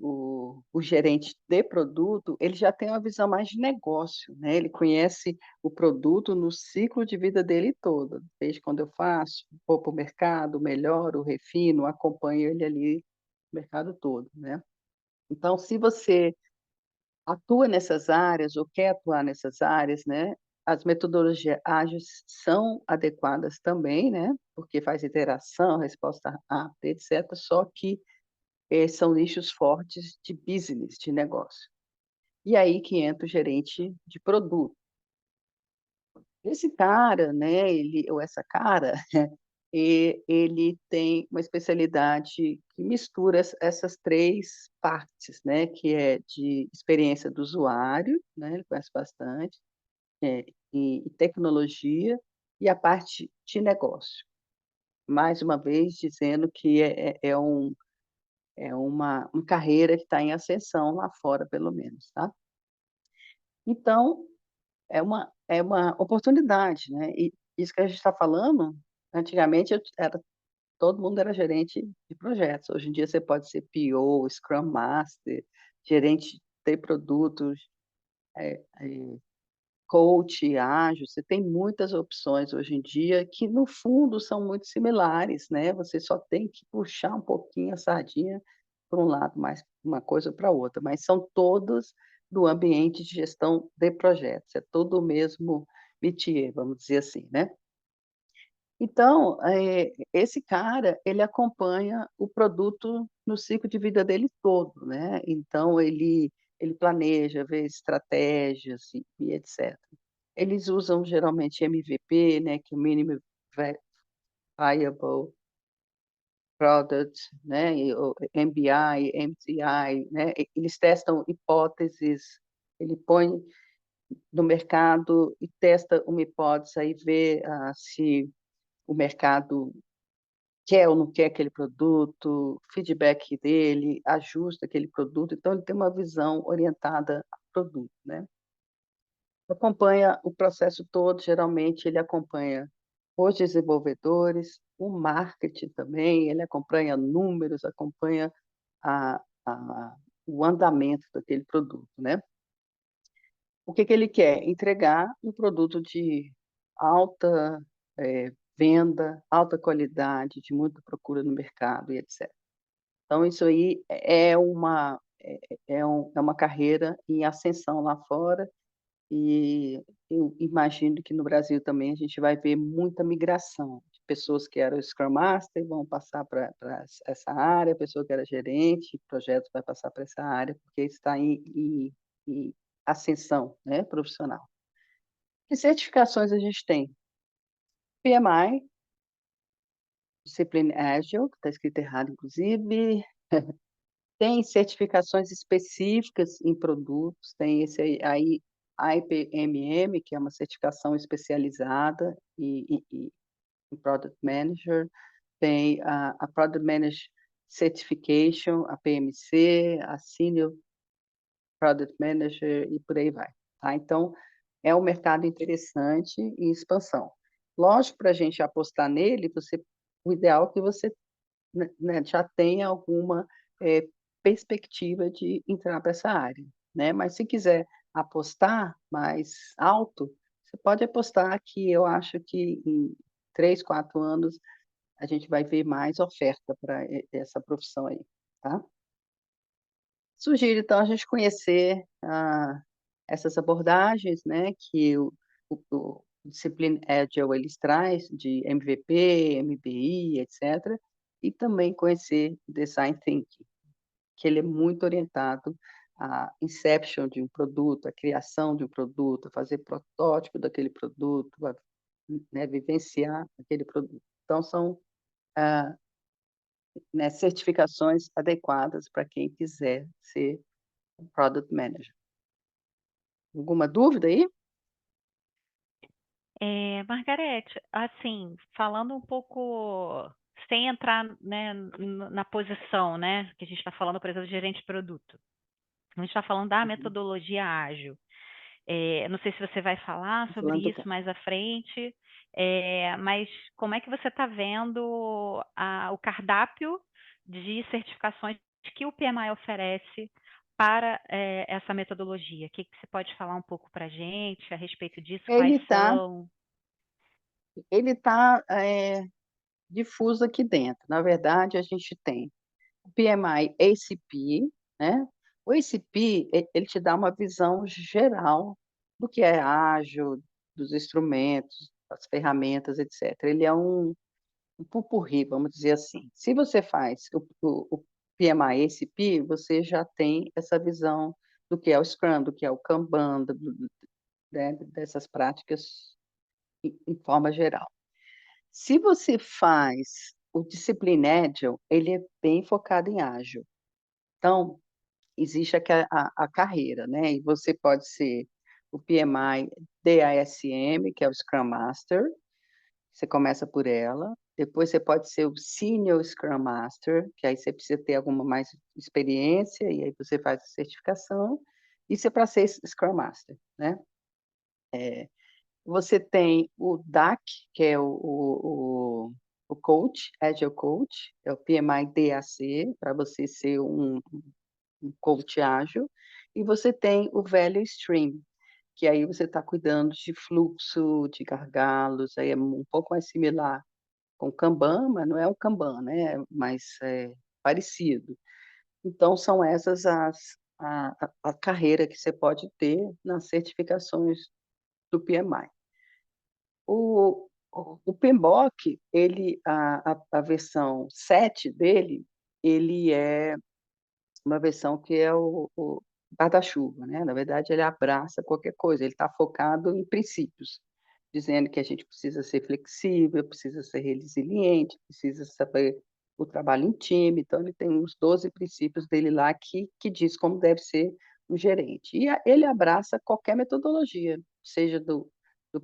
o gerente de produto, ele já tem uma visão mais de negócio, né? Ele conhece o produto no ciclo de vida dele todo. Desde quando eu faço, vou para o mercado, melhoro, refino, acompanho ele ali o mercado todo, né? Então, se você atua nessas áreas ou quer atuar nessas áreas, né? As metodologias ágeis são adequadas também, né? Porque faz interação, resposta rápida, etc. Só que são nichos fortes de business, de negócio. E aí que entra o gerente de produto. Esse cara, né, ele ou essa cara, ele tem uma especialidade que mistura essas 3 partes, né, que é de experiência do usuário, né, ele conhece bastante, e tecnologia, e a parte de negócio. Mais uma vez dizendo que uma carreira que está em ascensão lá fora, pelo menos, tá. Então, é uma oportunidade, né, e isso que a gente está falando, antigamente todo mundo era gerente de projetos, hoje em dia você pode ser PO, Scrum Master, gerente de produtos, coach ágil, você tem muitas opções hoje em dia que no fundo são muito similares, né, você só tem que puxar um pouquinho a sardinha para um lado, mais uma coisa para outra, mas são todos do ambiente de gestão de projetos, é todo o mesmo métier, vamos dizer assim, né. Então, esse cara, ele acompanha o produto no ciclo de vida dele todo, né, então ele planeja, vê estratégias e etcétera. Eles usam geralmente MVP, né, que é o Minimum Viable Product, né, e o MBI, MTI, né, eles testam hipóteses, ele põe no mercado e testa uma hipótese, aí vê, se o mercado quer ou não quer aquele produto, feedback dele, ajusta aquele produto, então ele tem uma visão orientada a produto, né. Acompanha o processo todo, geralmente ele acompanha os desenvolvedores, o marketing também, ele acompanha números, acompanha a a o andamento daquele produto, né. O que que ele quer? Entregar um produto de alta, venda, alta qualidade, de muita procura no mercado e etcétera. Então isso aí é uma carreira em ascensão lá fora, e eu imagino que no Brasil também a gente vai ver muita migração de pessoas que eram Scrum Master vão passar para essa área, a pessoa que era gerente de projetos vai passar para essa área, porque está em ascensão, né, profissional. Que certificações a gente tem? PMI, Discipline Agile, que está escrito errado inclusive, tem certificações específicas em produtos, tem esse aí IPMM, que é uma certificação especializada em Product Manager, tem a Product Manager Certification, a PMC, a Senior Product Manager e por aí vai, tá. Então, é um mercado interessante em expansão. Lógico, para a gente apostar nele, o ideal é que você, né, já tenha alguma, perspectiva de entrar para essa área, né, mas se quiser apostar mais alto, você pode apostar que eu acho que em 3, 4 anos a gente vai ver mais oferta para essa profissão aí, tá. Sugiro então a gente conhecer, essas abordagens, né, que o Discipline Agile eles traz de MVP, MBI, etcétera, e também conhecer Design Thinking, que ele é muito orientado à inception de um produto, à criação de um produto, a fazer protótipo daquele produto, né, vivenciar aquele produto. Então são, ah, né, certificações adequadas para quem quiser ser um Product Manager. Alguma dúvida aí? Margarete, assim, falando um pouco, sem entrar, né, na posição, né, que a gente está falando, por exemplo, de gerente de produto. A gente está falando da Uhum. metodologia ágil. Não sei se você vai falar Tô sobre falando do quê? isso mais à frente, mas como é que você está vendo o cardápio de certificações que o PMI oferece para essa metodologia? O que que você pode falar um pouco para a gente a respeito disso? Quais Ele está são? ele tá, difuso aqui dentro. Na verdade, a gente tem o PMI ACP, né. O ACP, ele te dá uma visão geral do que é ágil, dos instrumentos, das ferramentas, etcétera. Ele é um pot-pourri, vamos dizer assim. Se você faz o PMI ACP, você já tem essa visão do que é o Scrum, do que é o Kanban, né, dessas práticas em forma geral. Se você faz o Discipline Agile, ele é bem focado em ágil. Então, existe a carreira, né? E você pode ser o PMI DASM, que é o Scrum Master, você começa por ela. Depois você pode ser o Senior Scrum Master, que aí você precisa ter alguma mais experiência, e aí você faz a certificação. Isso é para ser Scrum Master, né? Você tem o DAC, que é o Coach, Agile Coach, é o PMI DAC, para você ser um coach ágil. E você tem o Value Stream, que aí você está cuidando de fluxo, de gargalos, aí é um pouco mais similar com o Kanban, mas não é o Kanban, né? Mas é parecido. Então, são essas a carreira que você pode ter nas certificações do PMI. O PMBOK, a versão 7 dele, ele é uma versão que é o guarda-chuva, né? Na verdade, ele abraça qualquer coisa, ele está focado em princípios, dizendo que a gente precisa ser flexível, precisa ser resiliente, precisa saber o trabalho em time. Então, ele tem os 12 princípios dele lá que diz como deve ser um gerente. E ele abraça qualquer metodologia, seja do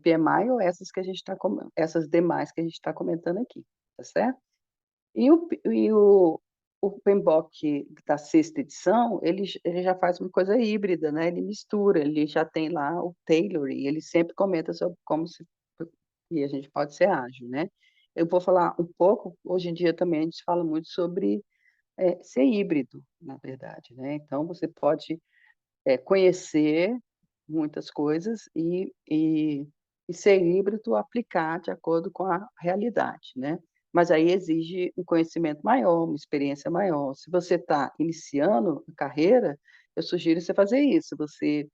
PMI ou essas demais que a gente está comentando aqui, tá certo? E o PMBOK da sexta edição, ele já faz uma coisa híbrida, né? Ele mistura, ele já tem lá o tailoring, ele sempre comenta sobre como e a gente pode ser ágil, né? Eu vou falar um pouco, hoje em dia também a gente fala muito sobre ser híbrido, na verdade, né? Então, você pode conhecer muitas coisas e ser híbrido aplicar de acordo com a realidade, né? Mas aí exige um conhecimento maior, uma experiência maior. Se você está iniciando a carreira, eu sugiro você fazer isso, você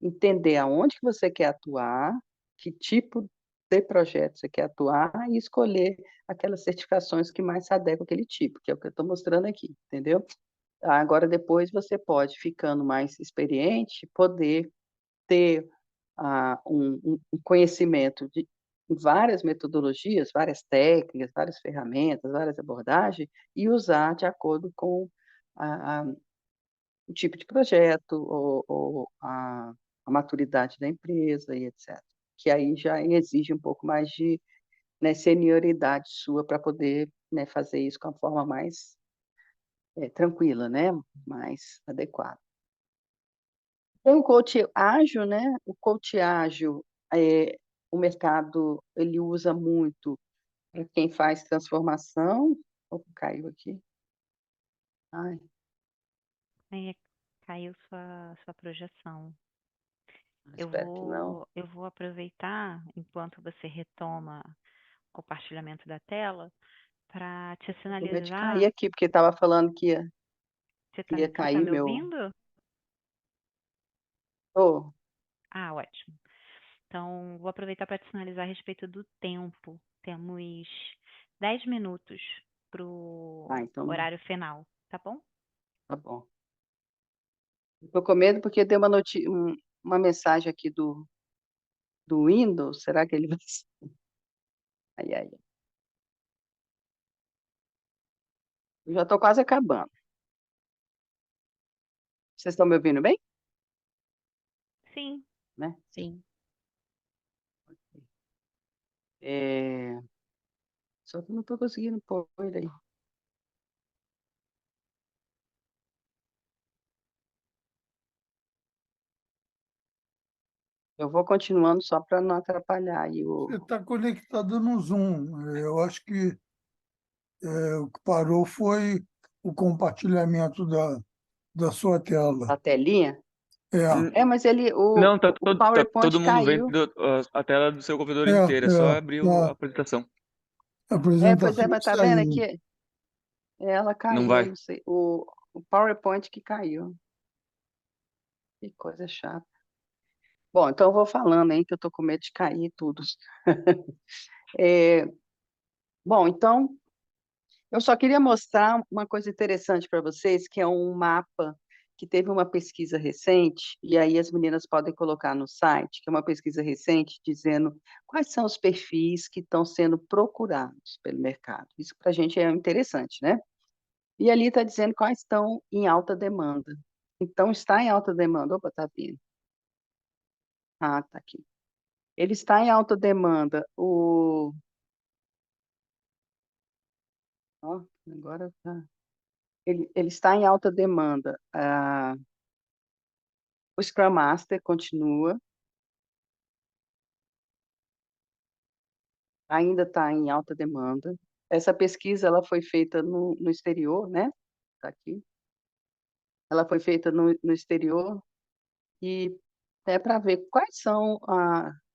entender aonde que você quer atuar, que tipo de projeto você quer atuar e escolher aquelas certificações que mais se adequam àquele tipo, que é o que eu estou mostrando aqui, entendeu? Agora, depois, você pode, ficando mais experiente, poder ter um conhecimento de várias metodologias, várias técnicas, várias ferramentas, várias abordagens, e usar de acordo com a, a, o tipo de projeto, ou a maturidade da empresa, e etc. Que aí já exige um pouco mais de, né, senioridade sua para poder, né, fazer isso com a forma mais tranquila, né, mais adequada. Tem o coach ágil, né? O coach ágil, o mercado ele usa muito para quem faz transformação. Opa, caiu aqui. Ai, Aí caiu sua projeção. Eu espero que não. eu vou aproveitar, enquanto você retoma o compartilhamento da tela, para te Eu com medo de cair sinalizar. aqui, porque estava falando que ia, que ia Você tá cair me meu. ouvindo? Oh, Ah, ótimo. Então, vou aproveitar para te sinalizar a respeito do tempo. Temos 10 minutos para o então horário final, tá bom? tá bom. Estou com medo porque deu uma mensagem aqui do Windows. Será que ele vai. Ai, ai, ai. Eu já estou quase acabando. Vocês estão me ouvindo bem? Sim. Né? Sim. É, Só que eu não estou conseguindo pôr ele aí. Eu vou continuando só para não atrapalhar aí Você está conectado no Zoom. Eu acho que o que parou foi o compartilhamento da sua tela. a telinha. É, Mas Não, tá, o tá PowerPoint todo mundo vendo caiu. a tela do seu computador é, inteira. É só é, abrir a tá. apresentação. A Pois é, apresentação mas tá vendo saiu. aqui? Ela Não caiu, vai. não sei. O PowerPoint que caiu. Que coisa chata. Bom, então eu vou falando aí que eu tô com medo de cair tudo. É, Bom, então, Eu só queria mostrar uma coisa interessante para vocês, que é um mapa que teve uma pesquisa recente, e aí as meninas podem colocar no site, que é uma pesquisa recente dizendo quais são os perfis que estão sendo procurados pelo mercado. Isso para a gente é interessante, né? E ali está dizendo quais estão em alta demanda. Então, está em alta demanda. Opa, tá vindo. Ah, tá aqui. Ele está em alta demanda. Ó, agora tá. Ele está em alta demanda. O Scrum Master continua, ainda está em alta demanda. Essa pesquisa ela foi feita no exterior, né? Está aqui. Ela foi feita no exterior e é para ver quais são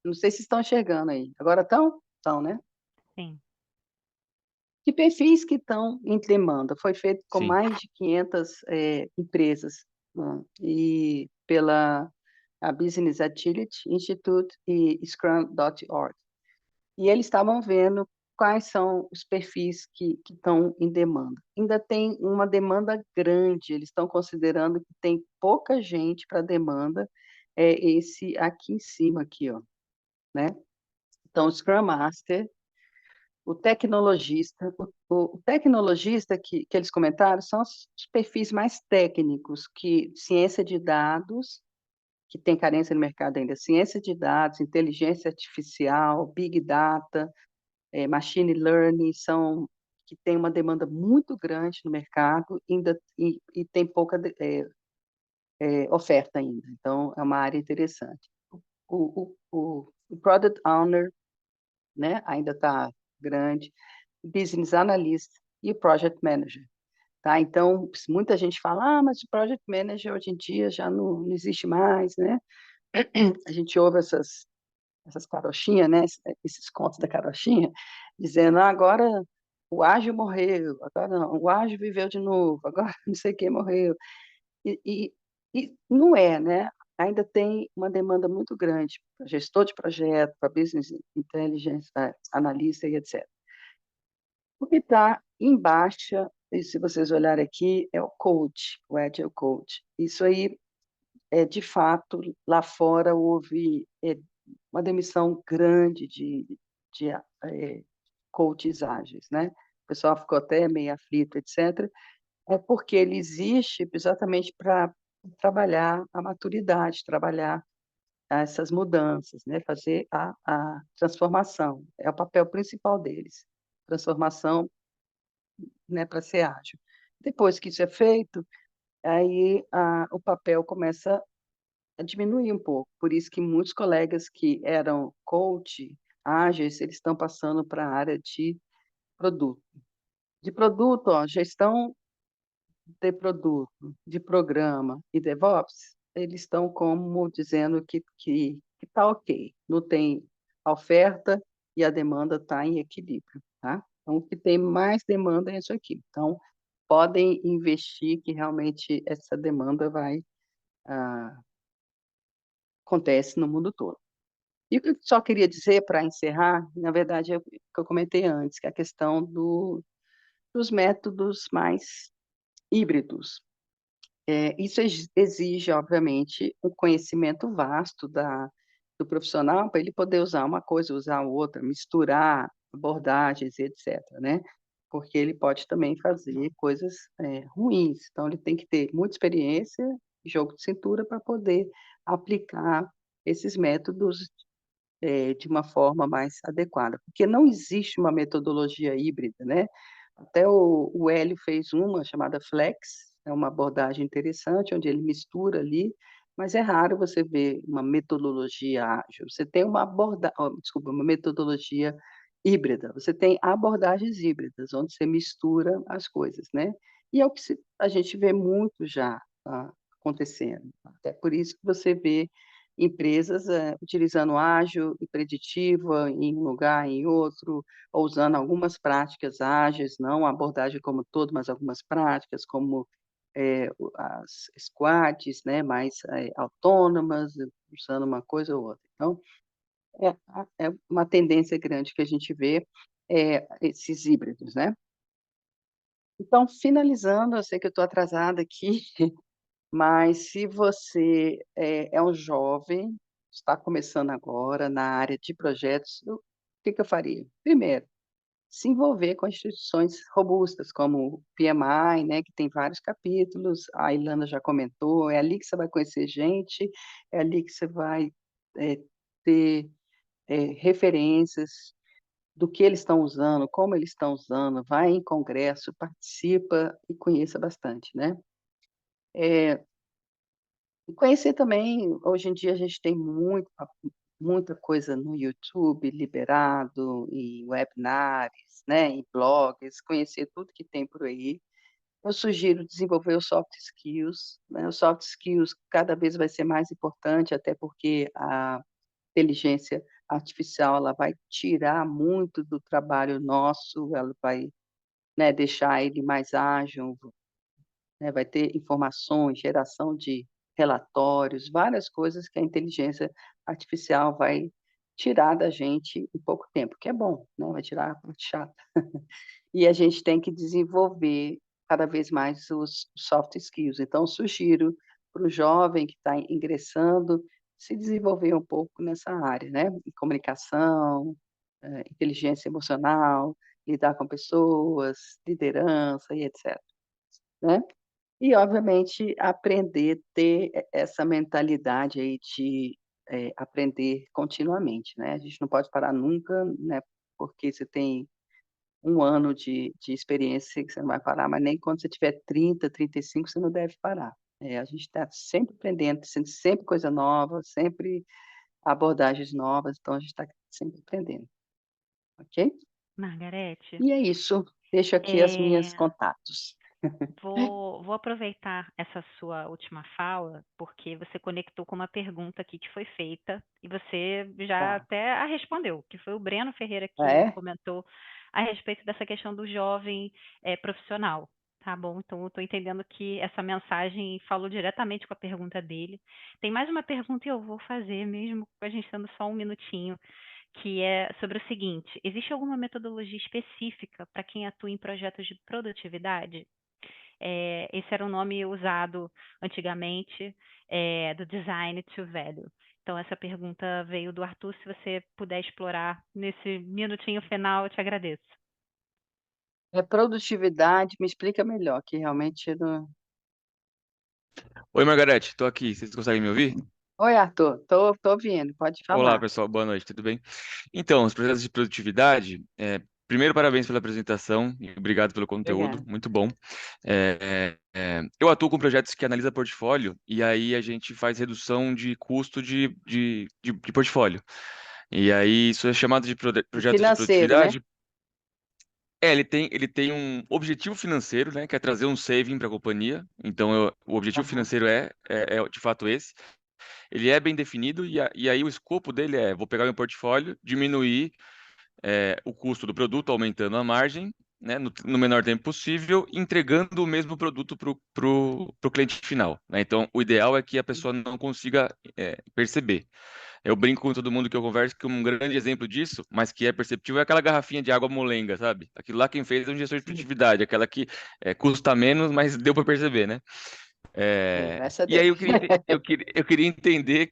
não sei se estão enxergando aí. Agora estão? Estão, né? Sim. Que perfis que estão em demanda? Foi feito com Sim. mais de 500 empresas, né? E pela a Business Agility Institute e Scrum.org. E eles estavam vendo quais são os perfis que estão em demanda. Ainda tem uma demanda grande, eles estão considerando que tem pouca gente para demanda, é esse aqui em cima, aqui, ó, né? Então, o Scrum Master, o tecnologista, o tecnologista que eles comentaram são os perfis mais técnicos, que ciência de dados, que tem carência no mercado ainda, ciência de dados, inteligência artificial, big data, machine learning, são que tem uma demanda muito grande no mercado ainda, e tem pouca oferta ainda. Então, é uma área interessante. O Product Owner, né, ainda está grande, Business Analyst e o Project Manager. Tá? Então, muita gente fala, mas o Project Manager hoje em dia já não existe mais, né? A gente ouve essas carochinhas, né? Esses contos da carochinha, dizendo, agora o ágil morreu, agora não, o ágil viveu de novo, agora não sei quem morreu. E, e, e não é, né? Ainda tem uma demanda muito grande para gestor de projeto, para business intelligence, analista e etc. O que está em baixa, e se vocês olharem aqui, é o coach, o Agile Coach. Isso aí, de fato, lá fora houve uma demissão grande de coaches ágeis, né? O pessoal ficou até meio aflito, etc. É porque ele existe exatamente para trabalhar a maturidade, trabalhar essas mudanças, né? Fazer a transformação. É o papel principal deles. Transformação, né, para ser ágil. Depois que isso é feito, aí o papel começa a diminuir um pouco. Por isso que muitos colegas que eram coach ágeis, eles estão passando para a área de produto. De produto, ó, gestão de produto, de programa e DevOps, eles estão como dizendo que está ok, não tem a oferta e a demanda está em equilíbrio, tá? Então, o que tem mais demanda é isso aqui. Então, podem investir que realmente essa demanda vai acontece no mundo todo. E o que eu só queria dizer para encerrar, na verdade, é o que eu comentei antes, que é a questão dos métodos mais híbridos. Isso exige, obviamente, um conhecimento vasto do profissional para ele poder usar uma coisa, usar outra, misturar abordagens, etc., né? Porque ele pode também fazer coisas ruins. Então, ele tem que ter muita experiência, jogo de cintura, para poder aplicar esses métodos de uma forma mais adequada, porque não existe uma metodologia híbrida, né? Até o Hélio fez uma chamada Flex, é uma abordagem interessante, onde ele mistura ali, mas é raro você ver uma metodologia ágil. Você tem uma metodologia híbrida, você tem abordagens híbridas, onde você mistura as coisas, né? E é o que a gente vê muito já acontecendo. Até por isso que você vê empresas utilizando ágil e preditiva em um lugar, em outro, ou usando algumas práticas ágeis, não a abordagem como todo, mas algumas práticas, como as squads, né, mais autônomas, usando uma coisa ou outra. Então, é uma tendência grande que a gente vê, esses híbridos, né? Então, finalizando, eu sei que eu estou atrasada aqui, mas se você é um jovem, está começando agora na área de projetos, o que que eu faria? Primeiro, se envolver com instituições robustas, como o PMI, né, que tem vários capítulos, a Ilana já comentou, é ali que você vai conhecer gente, é ali que você vai ter referências do que eles estão usando, como eles estão usando, vai em congresso, participa e conheça bastante, né? E conhecer também, hoje em dia a gente tem muita coisa no YouTube liberado, em webinars, né, em blogs, conhecer tudo que tem por aí. Eu sugiro desenvolver os soft skills, né? Os soft skills cada vez vai ser mais importante, até porque a inteligência artificial ela vai tirar muito do trabalho nosso, ela vai, né, deixar ele mais ágil, né, vai ter informações, geração de relatórios, várias coisas que a inteligência artificial vai tirar da gente em pouco tempo, que é bom, né? Vai tirar a parte chata. E a gente tem que desenvolver cada vez mais os soft skills. Então, sugiro para o jovem que está ingressando se desenvolver um pouco nessa área, né? Em comunicação, inteligência emocional, lidar com pessoas, liderança e etc. Né? E, obviamente, aprender, ter essa mentalidade aí de aprender continuamente, né? A gente não pode parar nunca, né? Porque você tem um ano de experiência que você não vai parar, mas nem quando você tiver 30, 35, você não deve parar. A gente está sempre aprendendo, sempre coisa nova, sempre abordagens novas, então a gente está sempre aprendendo, ok? Margarete, E é isso. Deixo aqui as minhas é, contatos. vou aproveitar essa sua última fala, porque você conectou com uma pergunta aqui que foi feita e você já Tá. até a respondeu, que foi o Breno Ferreira Ah, que é? comentou a respeito dessa questão do jovem profissional. Tá bom, então eu estou entendendo que essa mensagem falou diretamente com a pergunta dele. Tem mais uma pergunta e eu vou fazer, mesmo com a gente tendo só um minutinho, que é sobre o seguinte: existe alguma metodologia específica para quem atua em projetos de produtividade? Esse era um nome usado antigamente, do design to value. Então, essa pergunta veio do Arthur. Se você puder explorar nesse minutinho final, eu te agradeço. Produtividade, me explica melhor, que realmente eu não... Oi, Margarete, tô aqui. Vocês conseguem me ouvir? Oi, Arthur, tô ouvindo, pode Olá, falar. pessoal. Boa noite, tudo bem? Então, os projetos de produtividade, primeiro, parabéns pela apresentação e obrigado pelo conteúdo, Obrigada. muito bom. Eu atuo com projetos que analisam portfólio e aí a gente faz redução de custo de portfólio. E aí isso é chamado de O projeto de financeiro, né? produtividade. Ele tem um objetivo financeiro, né, que é trazer um saving para a companhia. Então, o objetivo Aham. financeiro é de fato esse. Ele é bem definido e aí o escopo dele vou pegar meu portfólio, diminuir o custo do produto, aumentando a margem, né, no menor tempo possível, entregando o mesmo produto para o cliente final, né? Então, o ideal é que a pessoa não consiga perceber. Eu brinco com todo mundo que eu converso que um grande exemplo disso, mas que é perceptível, é aquela garrafinha de água molenga, sabe? Aquilo lá quem fez é um gestor de Sim, produtividade, aquela que custa menos, mas deu para perceber, né? essa E deu. aí eu queria entender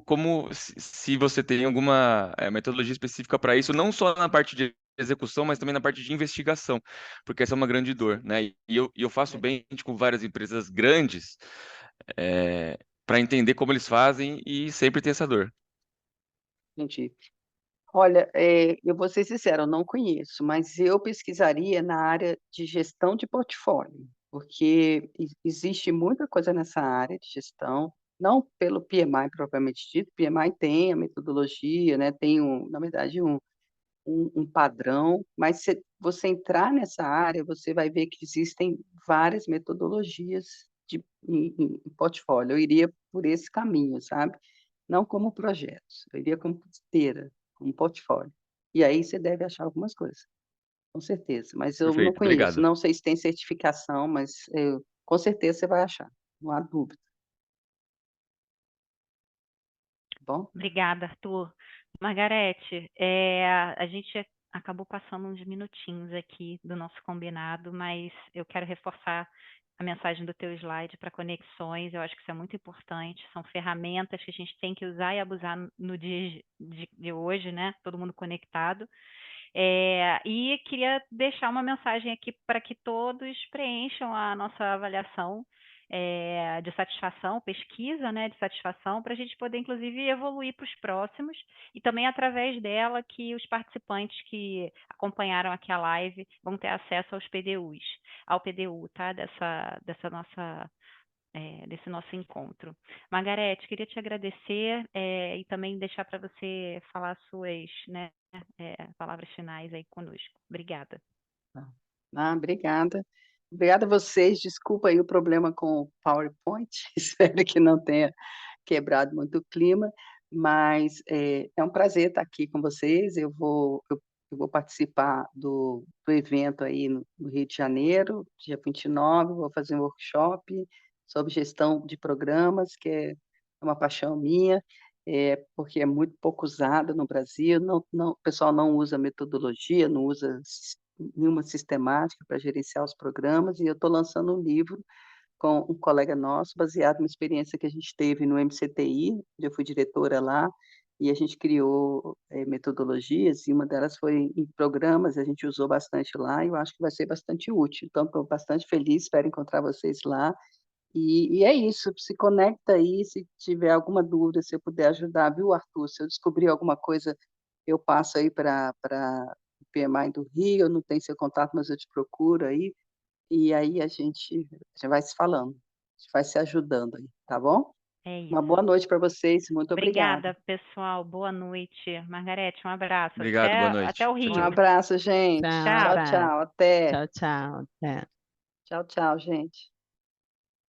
como se você tem alguma metodologia específica para isso, não só na parte de execução, mas também na parte de investigação, porque essa é uma grande dor, né? E eu faço bem com várias empresas grandes para entender como eles fazem e sempre tem essa dor. Entendi. Olha, eu vou ser sincera, eu não conheço, mas eu pesquisaria na área de gestão de portfólio, porque existe muita coisa nessa área de gestão, não pelo PMI propriamente dito, PMI tem a metodologia, né, tem, na verdade, um padrão, mas se você entrar nessa área, você vai ver que existem várias metodologias em portfólio. Eu iria por esse caminho, sabe? Não como projetos, eu iria como esteira, como portfólio. E aí você deve achar algumas coisas, com certeza. Mas eu não Perfeito, conheço, obrigado. não sei se tem certificação, mas com certeza você vai achar, não há dúvida, tá bom? Obrigada, Arthur. Margarete, a gente acabou passando uns minutinhos aqui do nosso combinado, mas eu quero reforçar a mensagem do teu slide para conexões. Eu acho que isso é muito importante. São ferramentas que a gente tem que usar e abusar no dia de hoje, né? Todo mundo conectado. E queria deixar uma mensagem aqui para que todos preencham a nossa avaliação de satisfação, pesquisa, né, de satisfação, para a gente poder, inclusive, evoluir para os próximos e também através dela que os participantes que acompanharam aqui a live vão ter acesso aos PDUs, ao PDU, tá? Desse nosso encontro. Margarete, queria te agradecer e também deixar para você falar suas, né, palavras finais aí conosco. Obrigada. Obrigada. Obrigada a vocês. Desculpa aí o problema com o PowerPoint. Espero que não tenha quebrado muito o clima, mas é um prazer estar aqui com vocês. Eu vou participar do evento aí no Rio de Janeiro, dia 29, vou fazer um workshop sobre gestão de programas, que é uma paixão minha, porque é muito pouco usado no Brasil, o pessoal não usa metodologia, não usa nenhuma sistemática para gerenciar os programas, e eu estou lançando um livro com um colega nosso, baseado numa experiência que a gente teve no MCTI, onde eu fui diretora lá, e a gente criou metodologias, e uma delas foi em programas, a gente usou bastante lá, e eu acho que vai ser bastante útil. Então, estou bastante feliz, espero encontrar vocês lá. E é isso, se conecta aí, se tiver alguma dúvida, se eu puder ajudar, viu, Arthur? Se eu descobrir alguma coisa, eu passo aí para o PMI do Rio, eu não tenho seu contato, mas eu te procuro aí, e aí a gente já vai se falando, a gente vai se ajudando aí, tá bom? É Uma isso. boa noite para vocês, muito obrigada. Obrigada, pessoal. Boa noite. Margarete, um abraço. Obrigado, boa noite. Até o Tchau, Rio. Um tchau. abraço, gente. Tchau, Tchau, abraço. tchau. Até. Tchau, tchau. Até. Tchau, tchau, gente.